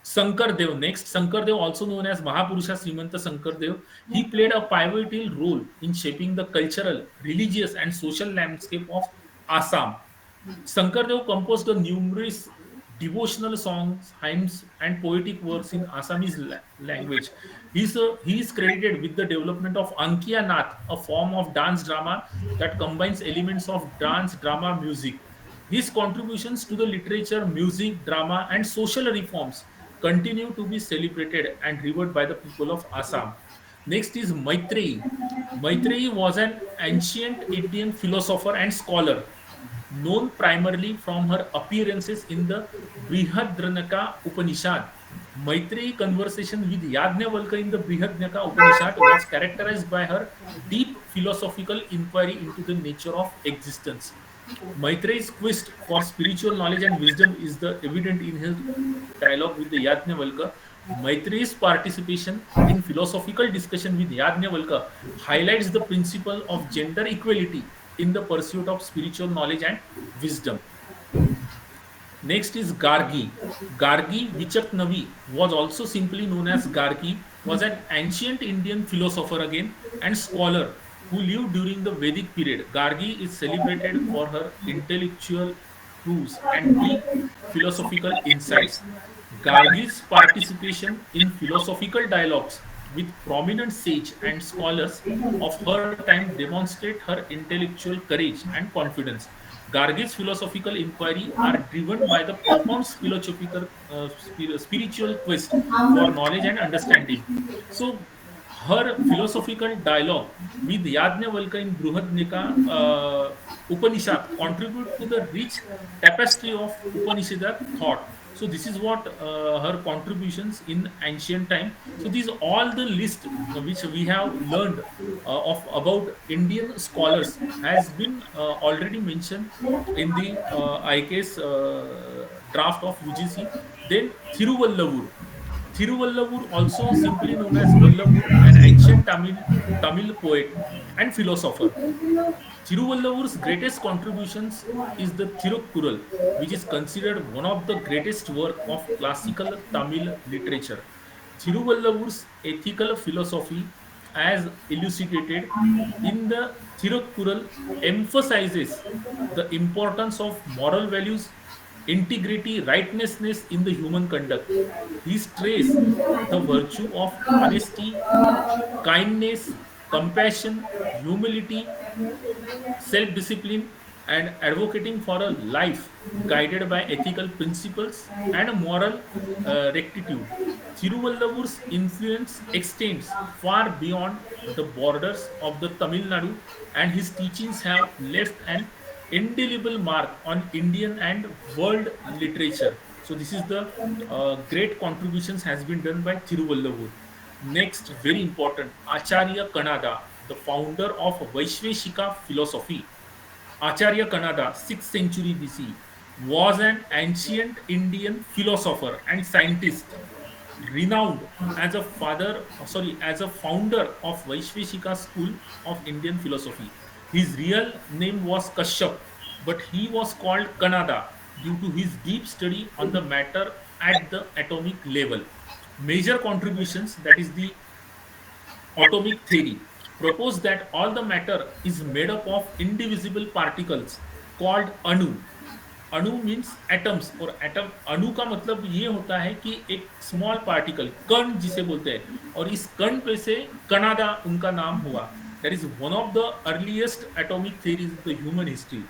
Sankardev, next, Sankardev, also known as Mahapurusha Srimanta Sankardev, he played a pivotal role in shaping the cultural, religious, and social landscape of Assam. Sankardev composed the numerous devotional songs, hymns, and poetic works in Assamese language. He is credited with the development of Ankiya Nath, a form of dance drama that combines elements of dance, drama, music. His contributions to the literature, music, drama, and social reforms continue to be celebrated and revered by the people of Assam. Next is Maitreyi. Maitreyi was an ancient Indian philosopher and scholar known primarily from her appearances in the Brihadranaka Upanishad. Maitreyi conversation with Yajnavalkya in the Brihadranaka Upanishad was characterized by her deep philosophical inquiry into the nature of existence. Maitreyi's quest for spiritual knowledge and wisdom is the evident in his dialogue with the Yajnavalkya. Maitreyi's participation in philosophical discussion with Yajnavalkya highlights the principle of gender equality in the pursuit of spiritual knowledge and wisdom. Next is Gargi. Gargi Vichaknavi was also simply known as Gargi, was an ancient Indian philosopher again and scholar who lived during the Vedic period. Gargi is celebrated for her intellectual proofs and deep philosophical insights. Gargi's participation in philosophical dialogues with prominent sage and scholars of her time demonstrate her intellectual courage and confidence. Gargi's philosophical inquiry are driven by the profound spiritual quest for knowledge and understanding. So, her philosophical dialogue with Yajnavalkya in Bruhadnika Upanishad contribute to the rich tapestry of Upanishadic thought. So this is what her contributions in ancient time. So these all the list which we have learned of about Indian scholars has been already mentioned in the IKS draft of UGC. Then Thiruvallavur. Thiruvallavur, also simply known as Vallavur, an ancient Tamil poet and philosopher. Thiruvallavur's greatest contributions is the Thirukkural, which is considered one of the greatest work of classical Tamil literature. Thiruvallavur's ethical philosophy, as elucidated in the Thirukkural, emphasizes the importance of moral values, integrity, righteousness in the human conduct. He stress the virtue of honesty, kindness, compassion, humility, self discipline, and advocating for a life guided by ethical principles and moral rectitude. Thiruvallavur's influence extends far beyond the borders of the Tamil Nadu, and his teachings have left an indelible mark on Indian and world literature. So this is the great contributions has been done by Thiruvallavur. Next, very important, Acharya Kanada, the founder of Vaishveshika philosophy. Acharya Kanada, 6th century BC, was an ancient Indian philosopher and scientist renowned as a as a founder of Vaishveshika school of Indian philosophy. His real name was Kashyap, but he was called Kanada due to his deep study on the matter at the atomic level. Major contributions, that is the atomic theory, proposed that all the matter is made up of indivisible particles called अणु. अणु means atoms, और atom अणु का मतलब ये होता है कि एक स्मॉल पार्टिकल, कण जिसे बोलते हैं, और इस कण पे से कनाडा उनका नाम हुआ. That is one of the earliest atomic theories in the human history.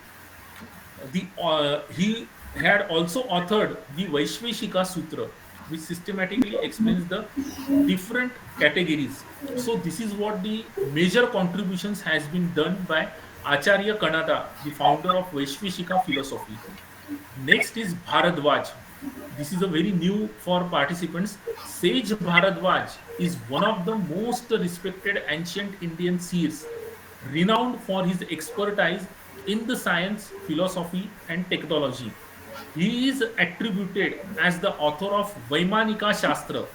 He had also authored the Vaishveshika Sutra, which systematically explains the different categories. So this is what the major contributions has been done by Acharya Kanada, the founder of Vaishvishika philosophy. Next is Bharadwaj. This is a very new for participants. Sage Bharadwaj is one of the most respected ancient Indian seers, renowned for his expertise in the science, philosophy, and technology. He is attributed as the author of Vaimanika Shastra.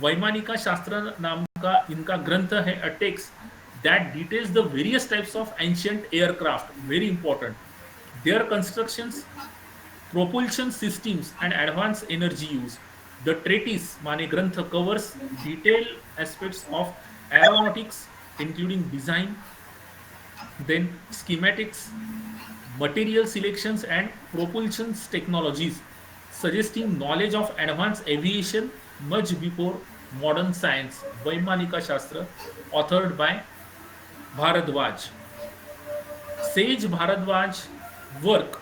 Vaimanika शास्त्र नाम का इनका ग्रंथ है, a text that details the various types of ancient aircraft, very important, their constructions, propulsion systems and advanced energy use. The treatise माने ग्रंथ covers detailed aspects of aeronautics including design, then schematics, material selections and propulsion technologies, suggesting knowledge of advanced aviation much before modern science. Vaimanika Shastra, authored by Bharadwaj. Sage Bharadwaj work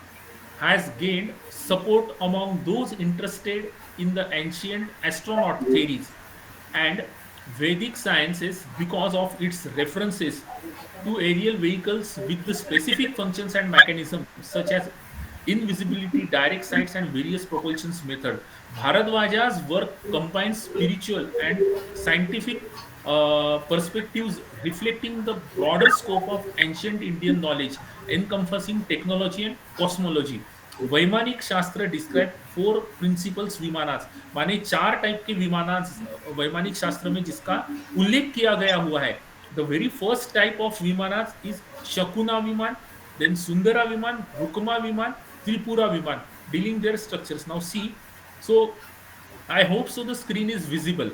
has gained support among those interested in the ancient astronaut theories and Vedic sciences because of its references to aerial vehicles with the specific functions and mechanisms such as invisibility, direct sights, and various propulsion methods. Bharadwaja's work combines spiritual and scientific perspectives, reflecting the broader scope of ancient Indian knowledge encompassing technology and cosmology. वैमानिक शास्त्र describe four principles विमानास, माने चार type के विमानास वैमानिक शास्त्र में जिसका उल्लेख किया गया हुआ है. The very first type of vimanas is Shakuna viman, then Sundara viman, Rukma viman, Tripura viman, dealing their structures. Now see, so I hope so the screen is visible.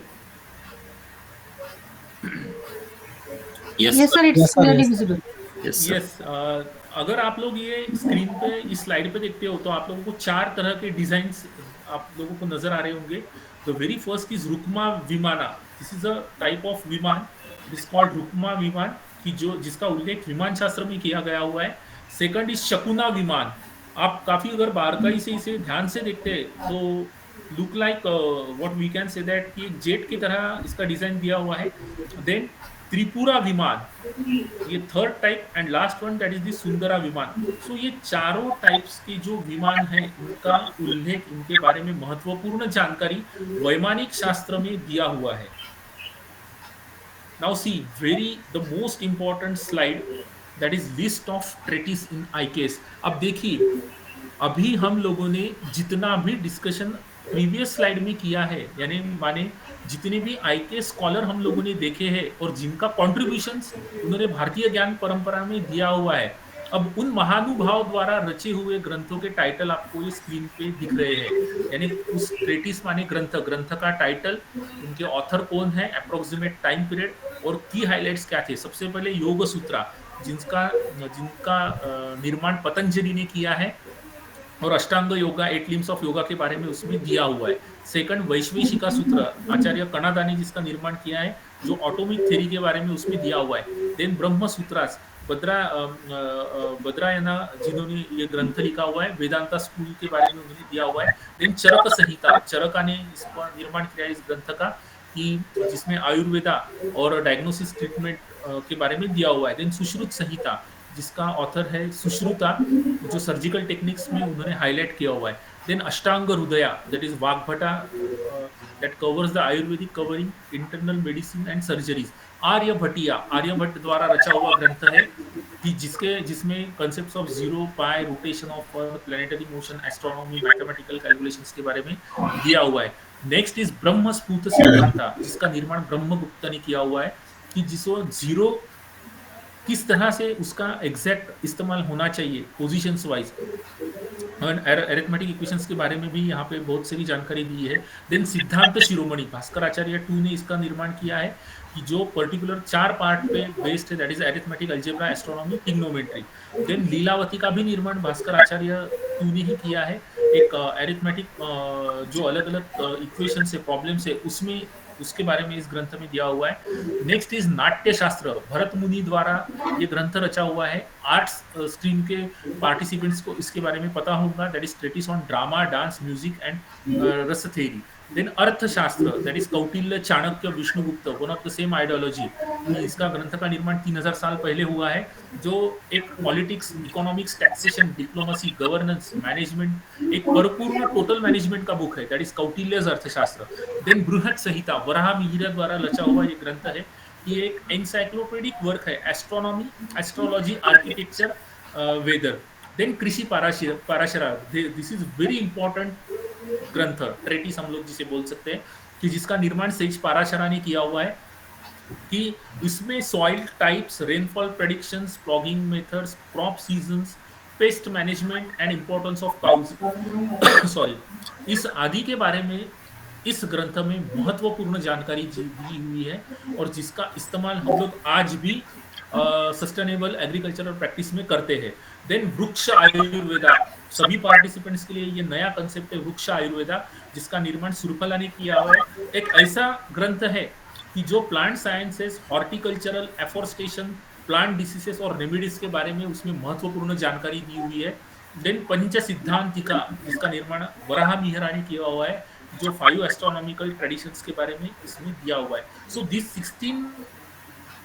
Yes, sir, it's clearly visible. Yes, अगर आप लोग ये स्क्रीन पे इस स्लाइड पे देखते हो तो आप लोगों को चार तरह के डिजाइन आप लोगों को नजर आ रहे होंगे. The very first is Rukma vimana. This is a type of viman, this called Rukma viman, कि जो जिसका उल्लेख विमान शास्त्र में किया गया हुआ है. सेकंड इज शकुना विमान. आप काफी अगर बारकाई से इसे ध्यान से देखते हैं तो look like what we can say that कि एक जेट की तरह इसका डिजाइन दिया हुआ है. देन त्रिपुरा विमान, ये third type, and last one that is the Sundara viman. So ये चारों टाइप्स के जो विमान हैं इनका उल्लेख, इनके बारे में महत्वपूर्ण जानकारी वैमानिक शास्त्र में दिया हुआ है. Now see the most important slide, that is list of treatise in IKS. अब देखिए, अभी हम लोगों ने जितना भी डिस्कशन प्रीवियस स्लाइड में किया है, यानी माने जितने भी आईके स्कॉलर हम लोगों ने देखे हैं और जिनका कॉन्ट्रीब्यूशंस उन्होंने भारतीय ज्ञान परंपरा में दिया हुआ है, अब उन महानुभाव द्वारा रचे हुए ग्रंथों के टाइटल आपको ये स्क्रीन पे दिख रहे हैं. यानी उस ट्रेटिस माने ग्रंथ का टाइटल, उनके ऑथर कौन है, अप्रोक्सीमेट टाइम पीरियड और की हाइलाइट्स क्या थे. सबसे पहले योग सूत्रा, जिनका निर्माण पतंजलि ने किया है, और अष्टांग योगा, 8 लिम्स ऑफ योगा के बारे में उसमें दिया हुआ है. सेकंड वैश्विशिका सूत्र, आचार्य कनादा ने जिसका निर्माण किया है, जो ऑटोमिक थ्योरी के बारे में उसमें दिया हुआ है. देन ब्रह्म सूत्रास, बद्रायना जिन्होंने ये ग्रंथ लिखा हुआ है, वेदांता स्कूल के बारे में उन्होंने दिया हुआ है. देन चरक संहिता, चरका ने इसका निर्माण किया है इस ग्रंथ का, कि जिसमें आयुर्वेदा और डायग्नोसिस ट्रीटमेंट के बारे में दिया हुआ है. देन सुश्रुत संहिता, जिसका ऑथर है सुश्रुता, जो सर्जिकल टेक्निक्स में उन्होंने हाईलाइट किया हुआ है. Then Ashtanga Hridaya, that is Vagbhata, that covers the ayurvedic covering internal medicine and surgeries. Aryabhatiya, Aryabhatta द्वारा रचा हुआ ग्रंथ है कि जिसमें concepts of zero, pi, rotation of planetary motion, astronomy, mathematical calculations के बारे में दिया हुआ है. नेक्स्ट इज ब्रह्मस्फूत सिद्धांता, जिसका निर्माण ब्रह्मगुप्ता ने किया हुआ है, कि जिसको जीरो किस तरह से उसका एग्जैक्ट इस्तेमाल होना चाहिए पोजीशंस वाइज, अरिथमेटिक इक्वेशंस के बारे में भी यहाँ पे बहुत सारी जानकारी दी है. देन सिद्धांत शिरोमणि, भास्कर आचार्य 2 ने इसका निर्माण किया है, कि जो पर्टिकुलर 4 पार्ट पे बेस्ड है, that is arithmetic, algebra, astronomy, trigonometry. Then Lilavati का भी निर्माण भास्कर आचार्य 2 ने ही किया है. एक अरिथमेटिक जो अलग अलग इक्वेशन से प्रॉब्लम से उसमें उसके बारे में इस ग्रंथ में दिया हुआ है. नेक्स्ट इज नाट्य शास्त्र, भरत मुनि द्वारा ये ग्रंथ रचा हुआ है. आर्ट्स स्ट्रीम के पार्टिसिपेंट्स को इसके बारे में पता होगा, that is treatise on drama, dance, music and rasa theory. Then Arthashastra, that is Kautilya, Chanakya, Vishnugupta, one of the same ideology, कि इसका ग्रंथ का निर्माण 3000 साल पहले हुआ है, जो एक politics, economics, taxation, diplomacy, governance, management, एक परिपूर्ण टोटल मैनेजमेंट का बुक है, दैट इज कौटिल्यज अर्थशास्त्र। देन बृहत संहिता, वराह मिहिर द्वारा रचा हुआ ये ग्रंथ है, ये एक एनसाइक्लोपीडिक वर्क है, astronomy, astrology, architecture, weather. Then Krishi Parashara, this is very important granth, treatise हम लोग जिसे बोल सकते हैं, कि जिसका निर्माण सेज पाराशरा ने किया हुआ है, कि इसमें soil types, rainfall predictions, plogging methods, crop seasons, pest management and importance of cows sorry, इस आदि के बारे में इस ग्रंथ में महत्वपूर्ण जानकारी दी हुई है, और जिसका इस्तेमाल हम लोग आज भी सस्टेनेबल एग्रीकल्चरल प्रैक्टिस में करते हैं। देन वृक्ष आयुर्वेदा, सभी पार्टिसिपेंट्स के लिए ये नया कंसेप्ट है, वृक्ष आयुर्वेदा, जिसका निर्माण सुरफला ने किया हुआ है। एक ऐसा ग्रंथ है कि जो plant sciences, horticultural, afforestation, plant diseases और रेमेडीज के बारे में उसमें महत्वपूर्ण जानकारी दी हुई है। देन पंच सिद्धांतिका, जिसका निर्माण वराह मिहिर ने किया हुआ है, जो 5 एस्ट्रोनॉमिकल ट्रेडिशंस के बारे में इसमें दिया हुआ है। सो दिस 16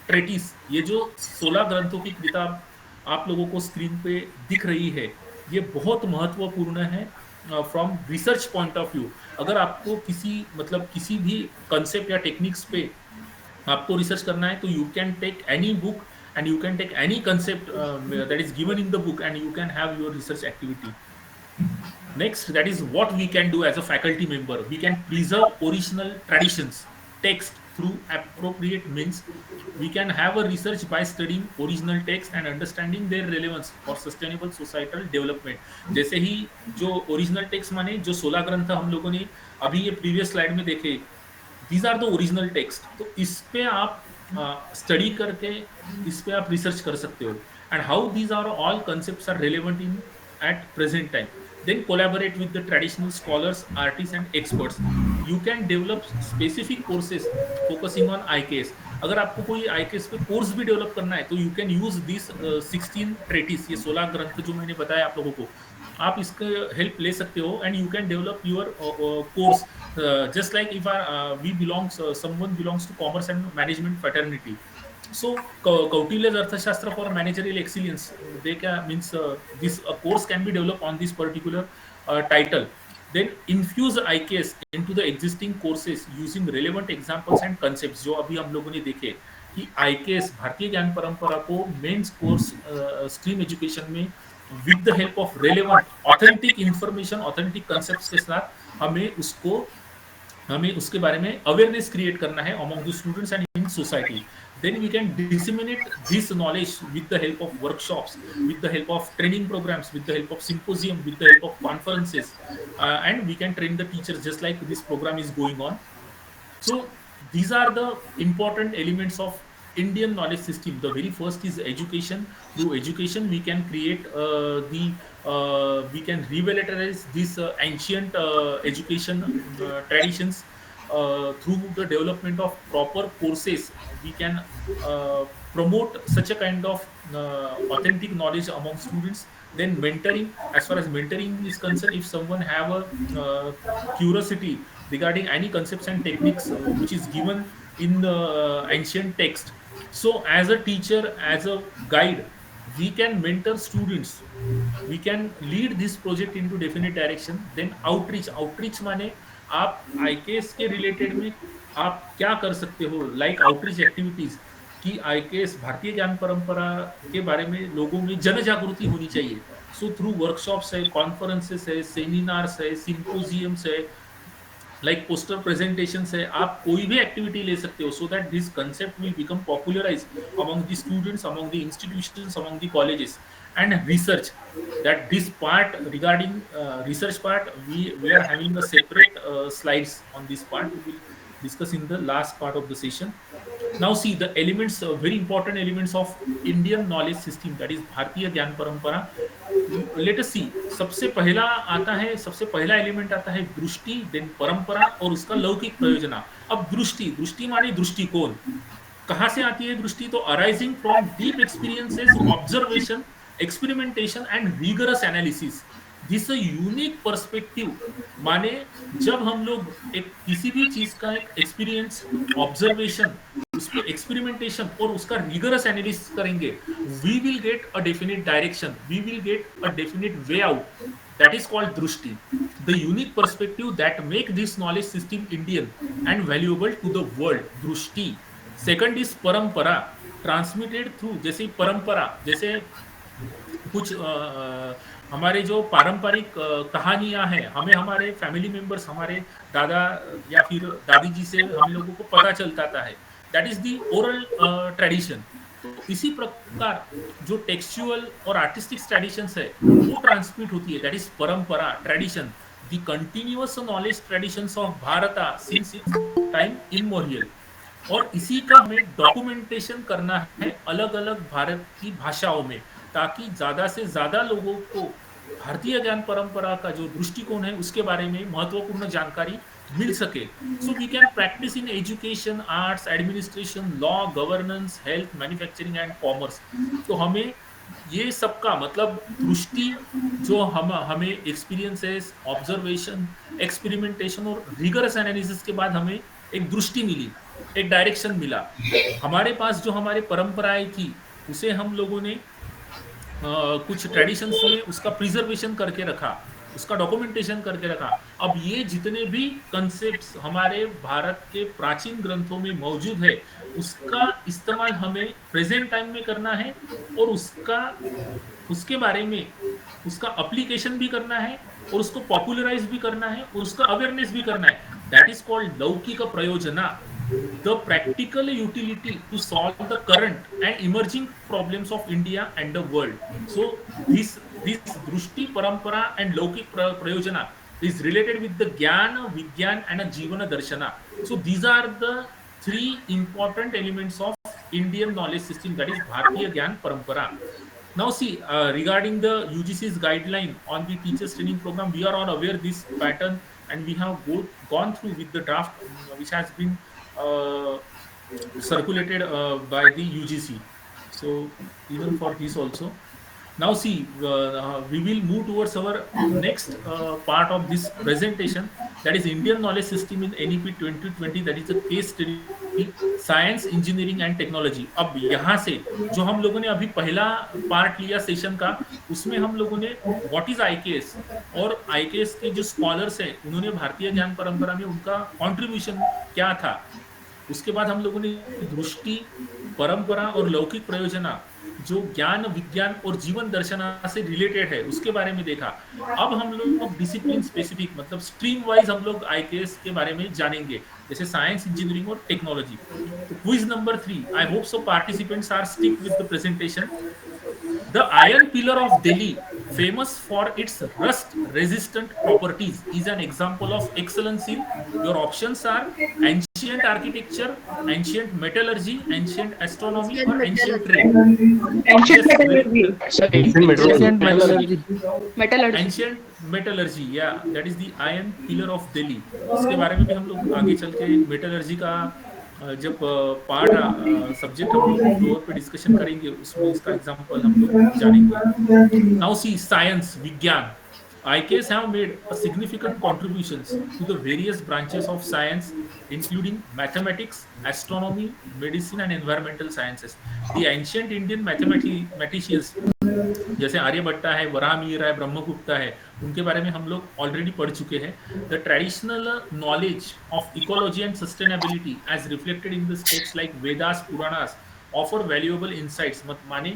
ट्रेटिस, ये जो 16 ग्रंथों की किताब आप लोगों को स्क्रीन पे दिख रही है, ये बहुत महत्वपूर्ण है from research point of view. अगर आपको किसी भी कंसेप्ट या टेक्निक्स पे आपको रिसर्च करना है, तो you can take any book and you can take any concept that is given in the book and you can have your research activity. Next, that is what we can do as a faculty member. We can preserve original traditions, text through appropriate means. We can have a research by studying original text and understanding their relevance for sustainable societal development. जैसे ही जो original text माने जो 16 ग्रंथ हम लोगों ने अभी ये प्रीवियस स्लाइड में देखे, these are the original text. तो इस पे आप स्टडी करके इस पे आप रिसर्च कर सकते हो, and how these are all concepts are relevant in at present time. Then collaborate with the traditional scholars, artists and experts. You can develop specific courses focusing on IKS. अगर आपको कोई IKS पे course भी develop करना है, तो you can use this 16 ट्रेटिस, ये 16 ग्रंथ जो मैंने बताया आप लोगों को, आप इसके हेल्प ले सकते हो, and you can develop your course just like if we belongs, someone belongs to commerce and management fraternity. So Kautilya's Arthashastra for Managerial Excellence, they can means this course can be developed on this particular title. Then infuse IKS into the existing courses using relevant examples and concepts. जो अभी हम लोगों ने देखे कि IKS भारतीय ज्ञान परंपरा को मेंस कोर्स स्ट्रीम एजुकेशन में with the help of relevant authentic information, authentic concepts के साथ हमें उसके बारे में अवेयरनेस क्रिएट करना है among the students and in society. Then we can disseminate this knowledge with the help of workshops, with the help of training programs, with the help of symposium, with the help of conferences, and we can train the teachers just like this program is going on. So these are the important elements of Indian knowledge system. The very first is education. Through education, we can create we can revitalize these ancient education traditions. Through the development of proper courses, we can promote such a kind of authentic knowledge among students. Then mentoring, as far as mentoring is concerned, if someone have a curiosity regarding any concepts and techniques which is given in the ancient text, so as a teacher, as a guide, we can mentor students, we can lead this project into definite direction. Then outreach माने आप IKS के related में आप क्या कर सकते हो, like outreach activities, कि IKS भारतीय ज्ञान परंपरा के बारे में लोगों में जन जागृति होनी चाहिए. सो थ्रू वर्कशॉप्स है, कॉन्फ्रेंसेस है, सेमिनार्स है, सिंपोजियम्स है, लाइक पोस्टर प्रेजेंटेशंस है, आप कोई भी एक्टिविटी ले सकते हो, so that this concept will become popularise among the students, among the institutions, among the colleges. And research, that this part regarding research part, we are having a separate slides on this part. We will discuss in the last part of the session. Now see the elements, very important elements of Indian knowledge system, that is Bharatiya Gyan Parampara. Let us see, सबसे पहला element आता है दृष्टि, then परंपरा और उसका लौकिक प्रयोजना. अब दृष्टि माने दृष्टिकोण. कहाँ से आती है दृष्टि? तो arising from deep experiences, observation, experimentation and rigorous analysis. This unique perspective माने जब हम लोग एक किसी भी चीज का एक एक्सपीरियंस, ऑब्जर्वेशन, उस पे एक्सपेरिमेंटेशन और उसका रिगरस एनालिसिस करेंगे, we will get a definite direction, we will get a definite way out, that is called drushti, the unique perspective that make this knowledge system Indian and valuable to the world. drushti. Second is parampara, transmitted through, जैसे परंपरा, जैसे कुछ हमारे जो पारंपरिक कहानियां हैं, हमें हमारे फैमिली मेंबर्स, हमारे दादा या फिर दादी जी से हम लोगों को पता चलता है, that is the oral tradition. तो इसी प्रकार जो टेक्सचुअल और आर्टिस्टिक ट्रेडिशंस है वो ट्रांसमिट होती है, that is parampara, tradition, the continuous knowledge traditions of Bharat since its time immemorial. और इसी का हमें डॉक्यूमेंटेशन करना है अलग अलग भारत की भाषाओं में, ताकि ज्यादा से ज्यादा लोगों को भारतीय ज्ञान परंपरा का जो दृष्टिकोण है उसके बारे में महत्वपूर्ण जानकारी मिल सके। So we can practise in education, arts, administration, law, governance, health, manufacturing and commerce. तो हमें ये सबका मतलब दृष्टि जो हमें एक्सपीरियंसेस, ऑब्जर्वेशन, एक्सपेरिमेंटेशन और रिगरस एनालिसिस के बाद हमें एक दृष्टि मिली, एक डायरेक्शन मिला। हमारे पास जो हमारे परंपराएं थी उसे हम लोगों ने कुछ ट्रेडिशंस में उसका प्रिजर्वेशन करके रखा, उसका डॉक्यूमेंटेशन करके रखा। अब ये जितने भी कंसेप्ट्स हमारे भारत के प्राचीन ग्रंथों में मौजूद है उसका इस्तेमाल हमें प्रेजेंट टाइम में करना है और उसके बारे में उसका अप्लीकेशन भी करना है और उसको पॉपुलराइज भी करना है और उसका अवेयरनेस भी करना है। दैट इज कॉल्ड लौकिक प्रयोजना, the practical utility to solve the current and emerging problems of India and the world. So this drushti, parampara and laukik prayojana is related with the jnana, vigyan and a jivana darshana. So these are the three important elements of Indian knowledge system, that is Bharatiya Gyan Parampara. Now see, regarding the UGC's guideline on the teachers training program, we are all aware this pattern and we have gone through with the draft which has been circulated by the UGC. So even for this also. Now see, we will move towards our next part of this presentation, that is Indian knowledge system in NEP 2020, that is a case study science, engineering and technology. अब यहाँ से जो हम लोगों ने अभी पहला part लिया सेशन का, उसमें हम लोगों ने व्हाट इज आईकेएस और आईकेएस के जो स्कॉलर्स हैं उन्होंने भारतीय ज्ञान परंपरा में उनका कंट्रीब्यूशन क्या था, उसके बाद हम लोगों ने दृष्टि, परंपरा और लौकिक प्रयोजना जो ज्ञान, विज्ञान और जीवन दर्शना से रिलेटेड है उसके बारे में देखा। अब हम लोग डिसिप्लिन स्पेसिफिक मतलब स्ट्रीम वाइज हम लोग आईकेएस के बारे में जानेंगे, जैसे साइंस, इंजीनियरिंग और टेक्नोलॉजी। तो quiz number 3, I hope so participants are stick with the presentation. The Iron Pillar of Delhi, famous for its rust resistant properties, is an example of excellence in, your options are ancient architecture, ancient metallurgy, ancient astronomy or ancient trade. Ancient metallurgy. Ancient metallurgy. Metallurgy. Ancient metallurgy, yeah, that is the Iron Pillar of Delhi. इसके बारे में भी हम लोग आगे चल के metallurgy का जब पार्ट सब्जेक्ट हम लोग फ्लोर पे डिस्कशन करेंगे उसमें इसका एग्जांपल हम लोग जानेंगे। नाउ सी, साइंस, विज्ञान, IKS have made a significant contributions to the various branches of science, including mathematics, astronomy, medicine and environmental sciences. The ancient Indian mathematicians जैसे आर्यभट्टा है, वराहमिहिर है, ब्रह्मगुप्ता है, उनके बारे में हम लोग ऑलरेडी पढ़ चुके हैं। The traditional knowledge of ecology and sustainability as reflected in the text like Vedas, Puranas offer valuable insights. मत माने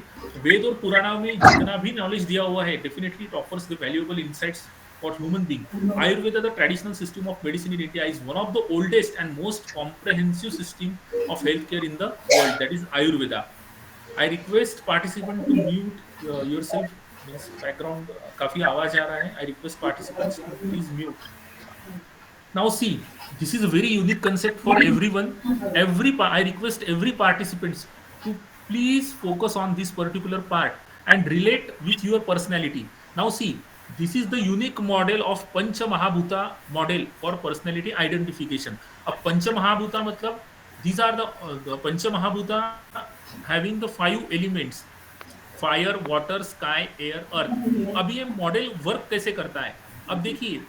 वेद और पुराणों में जितना भी नॉलेज दिया हुआ है definitely it offers the valuable insights for human being. Ayurveda, the traditional system of medicine in India, is one of the oldest and most comprehensive system of healthcare in the world, that is Ayurveda. I request participant to mute yourself, means background काफी आवाज आ रहा है। I request participants to please mute. Now see, this is a very unique concept for everyone. I request every participants to please focus on this particular part and relate with your personality. Now see, this is the unique model of Pancha Mahabhuta model for personality identification. अब Pancha Mahabhuta मतलब these are the Pancha Mahabhuta having the 5 elements fire, water, sky, air, earth. अब ये model work कैसे करता है? अब देखिए,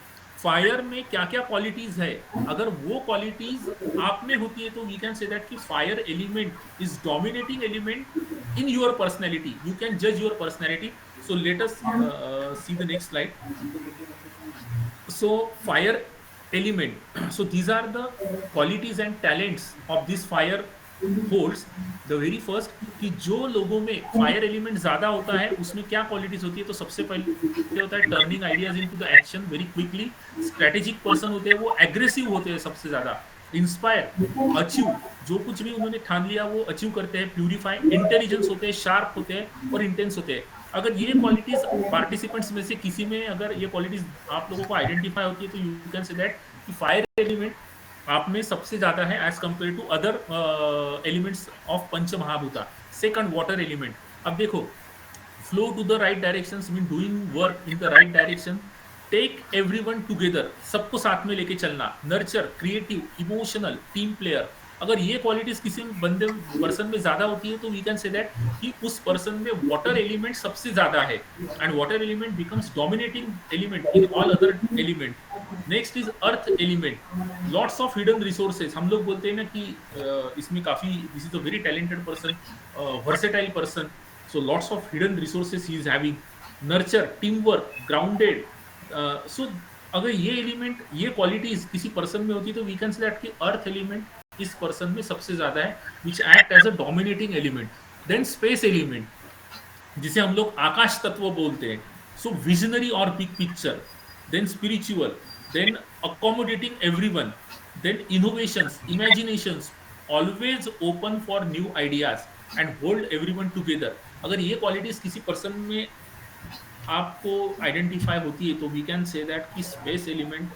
fire में क्या क्या क्वालिटीज है, अगर वो क्वालिटीज आप में होती है तो वी कैन से दैट कि fire element is dominating element in your personality. You can judge your personality. So let us see the next slide. So fire element. So these are the qualities and talents of this fire holds. The very first कि जो लोगों में fire element ज्यादा होता है उसमें क्या qualities होती है, तो सबसे पहले होता है turning ideas into the action very quickly. Strategic person होते हैं, वो एग्रेसिव होते हैं सबसे ज्यादा। इंस्पायर, अचीव, जो कुछ भी उन्होंने ठान लिया वो अचीव करते हैं। प्यूरिफाई, इंटेलिजेंस होते हैं, शार्प होते हैं और इंटेंस होते हैं। अगर ये क्वालिटीज पार्टिसिपेंट्स में से किसी में अगर ये क्वालिटीज आप लोगों को आइडेंटिफाई होती है तो यू कैन से दैट कि फायर एलिमेंट आप में सबसे ज्यादा है as compare to other elements of Panch Mahabhuta. Second, water element. अब देखो, flow to the right direction mean doing work in the right direction. Take everyone together, सबको साथ में लेके चलना। Nurture, creative, emotional, team player. अगर ये क्वालिटीज किसी बंदे पर्सन में ज्यादा होती है तो वी कैन से दैट कि उस पर्सन में वाटर एलिमेंट सबसे ज्यादा है and water element becomes dominating element in all other element. Next is earth element. Lots of hidden resources, हम लोग बोलते हैं ना कि इसमें काफी, this is a very talented person, versatile person, so lots of hidden resources he is having. Nurture, team work, grounded. So अगर ये एलिमेंट, ये क्वालिटीज किसी पर्सन में होती है तो वी कैन से दैट कि अर्थ एलिमेंट इस पर्सन में सबसे ज्यादा है, which act as a dominating element. Then space element, जिसे हम लोग आकाश तत्व बोलते हैं। सो विजनरी और big picture. Then spiritual, then accommodating everyone, then innovations, imaginations, always open for new ideas and hold everyone together. अगर ये क्वालिटीज किसी पर्सन में आपको आइडेंटिफाई होती है तो वी कैन से दैट कि space element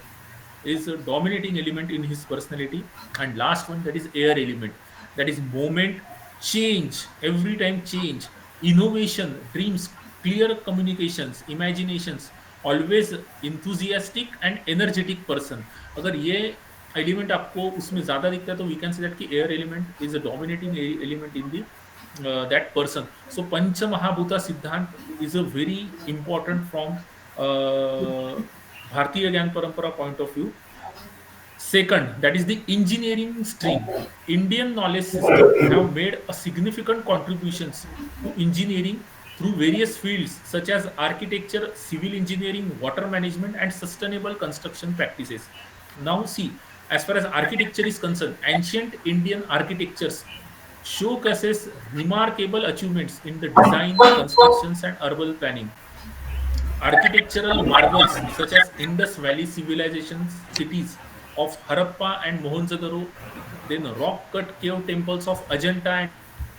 is a dominating element in his personality. And last one, that is air element, that is moment, change, every time change, innovation, dreams, clear communications, imaginations, always enthusiastic and energetic person. अगर ये element आपको उसमें ज्यादा दिखता है तो we can say that कि air element is a dominating element in the that person. So Pancha Mahabhuta Siddhant is a very important from Bharatiya Gyan Parampara point of view. Second, that is the engineering stream. Indian knowledge system have made a significant contributions to engineering through various fields such as architecture, civil engineering, water management, and sustainable construction practices. Now see, as far as architecture is concerned, ancient Indian architectures showcases remarkable achievements in the design, constructions, and urban planning. Architectural marvels such as Indus Valley civilizations, cities of Harappa and Mohenjo-daro, then rock-cut cave temples of Ajanta and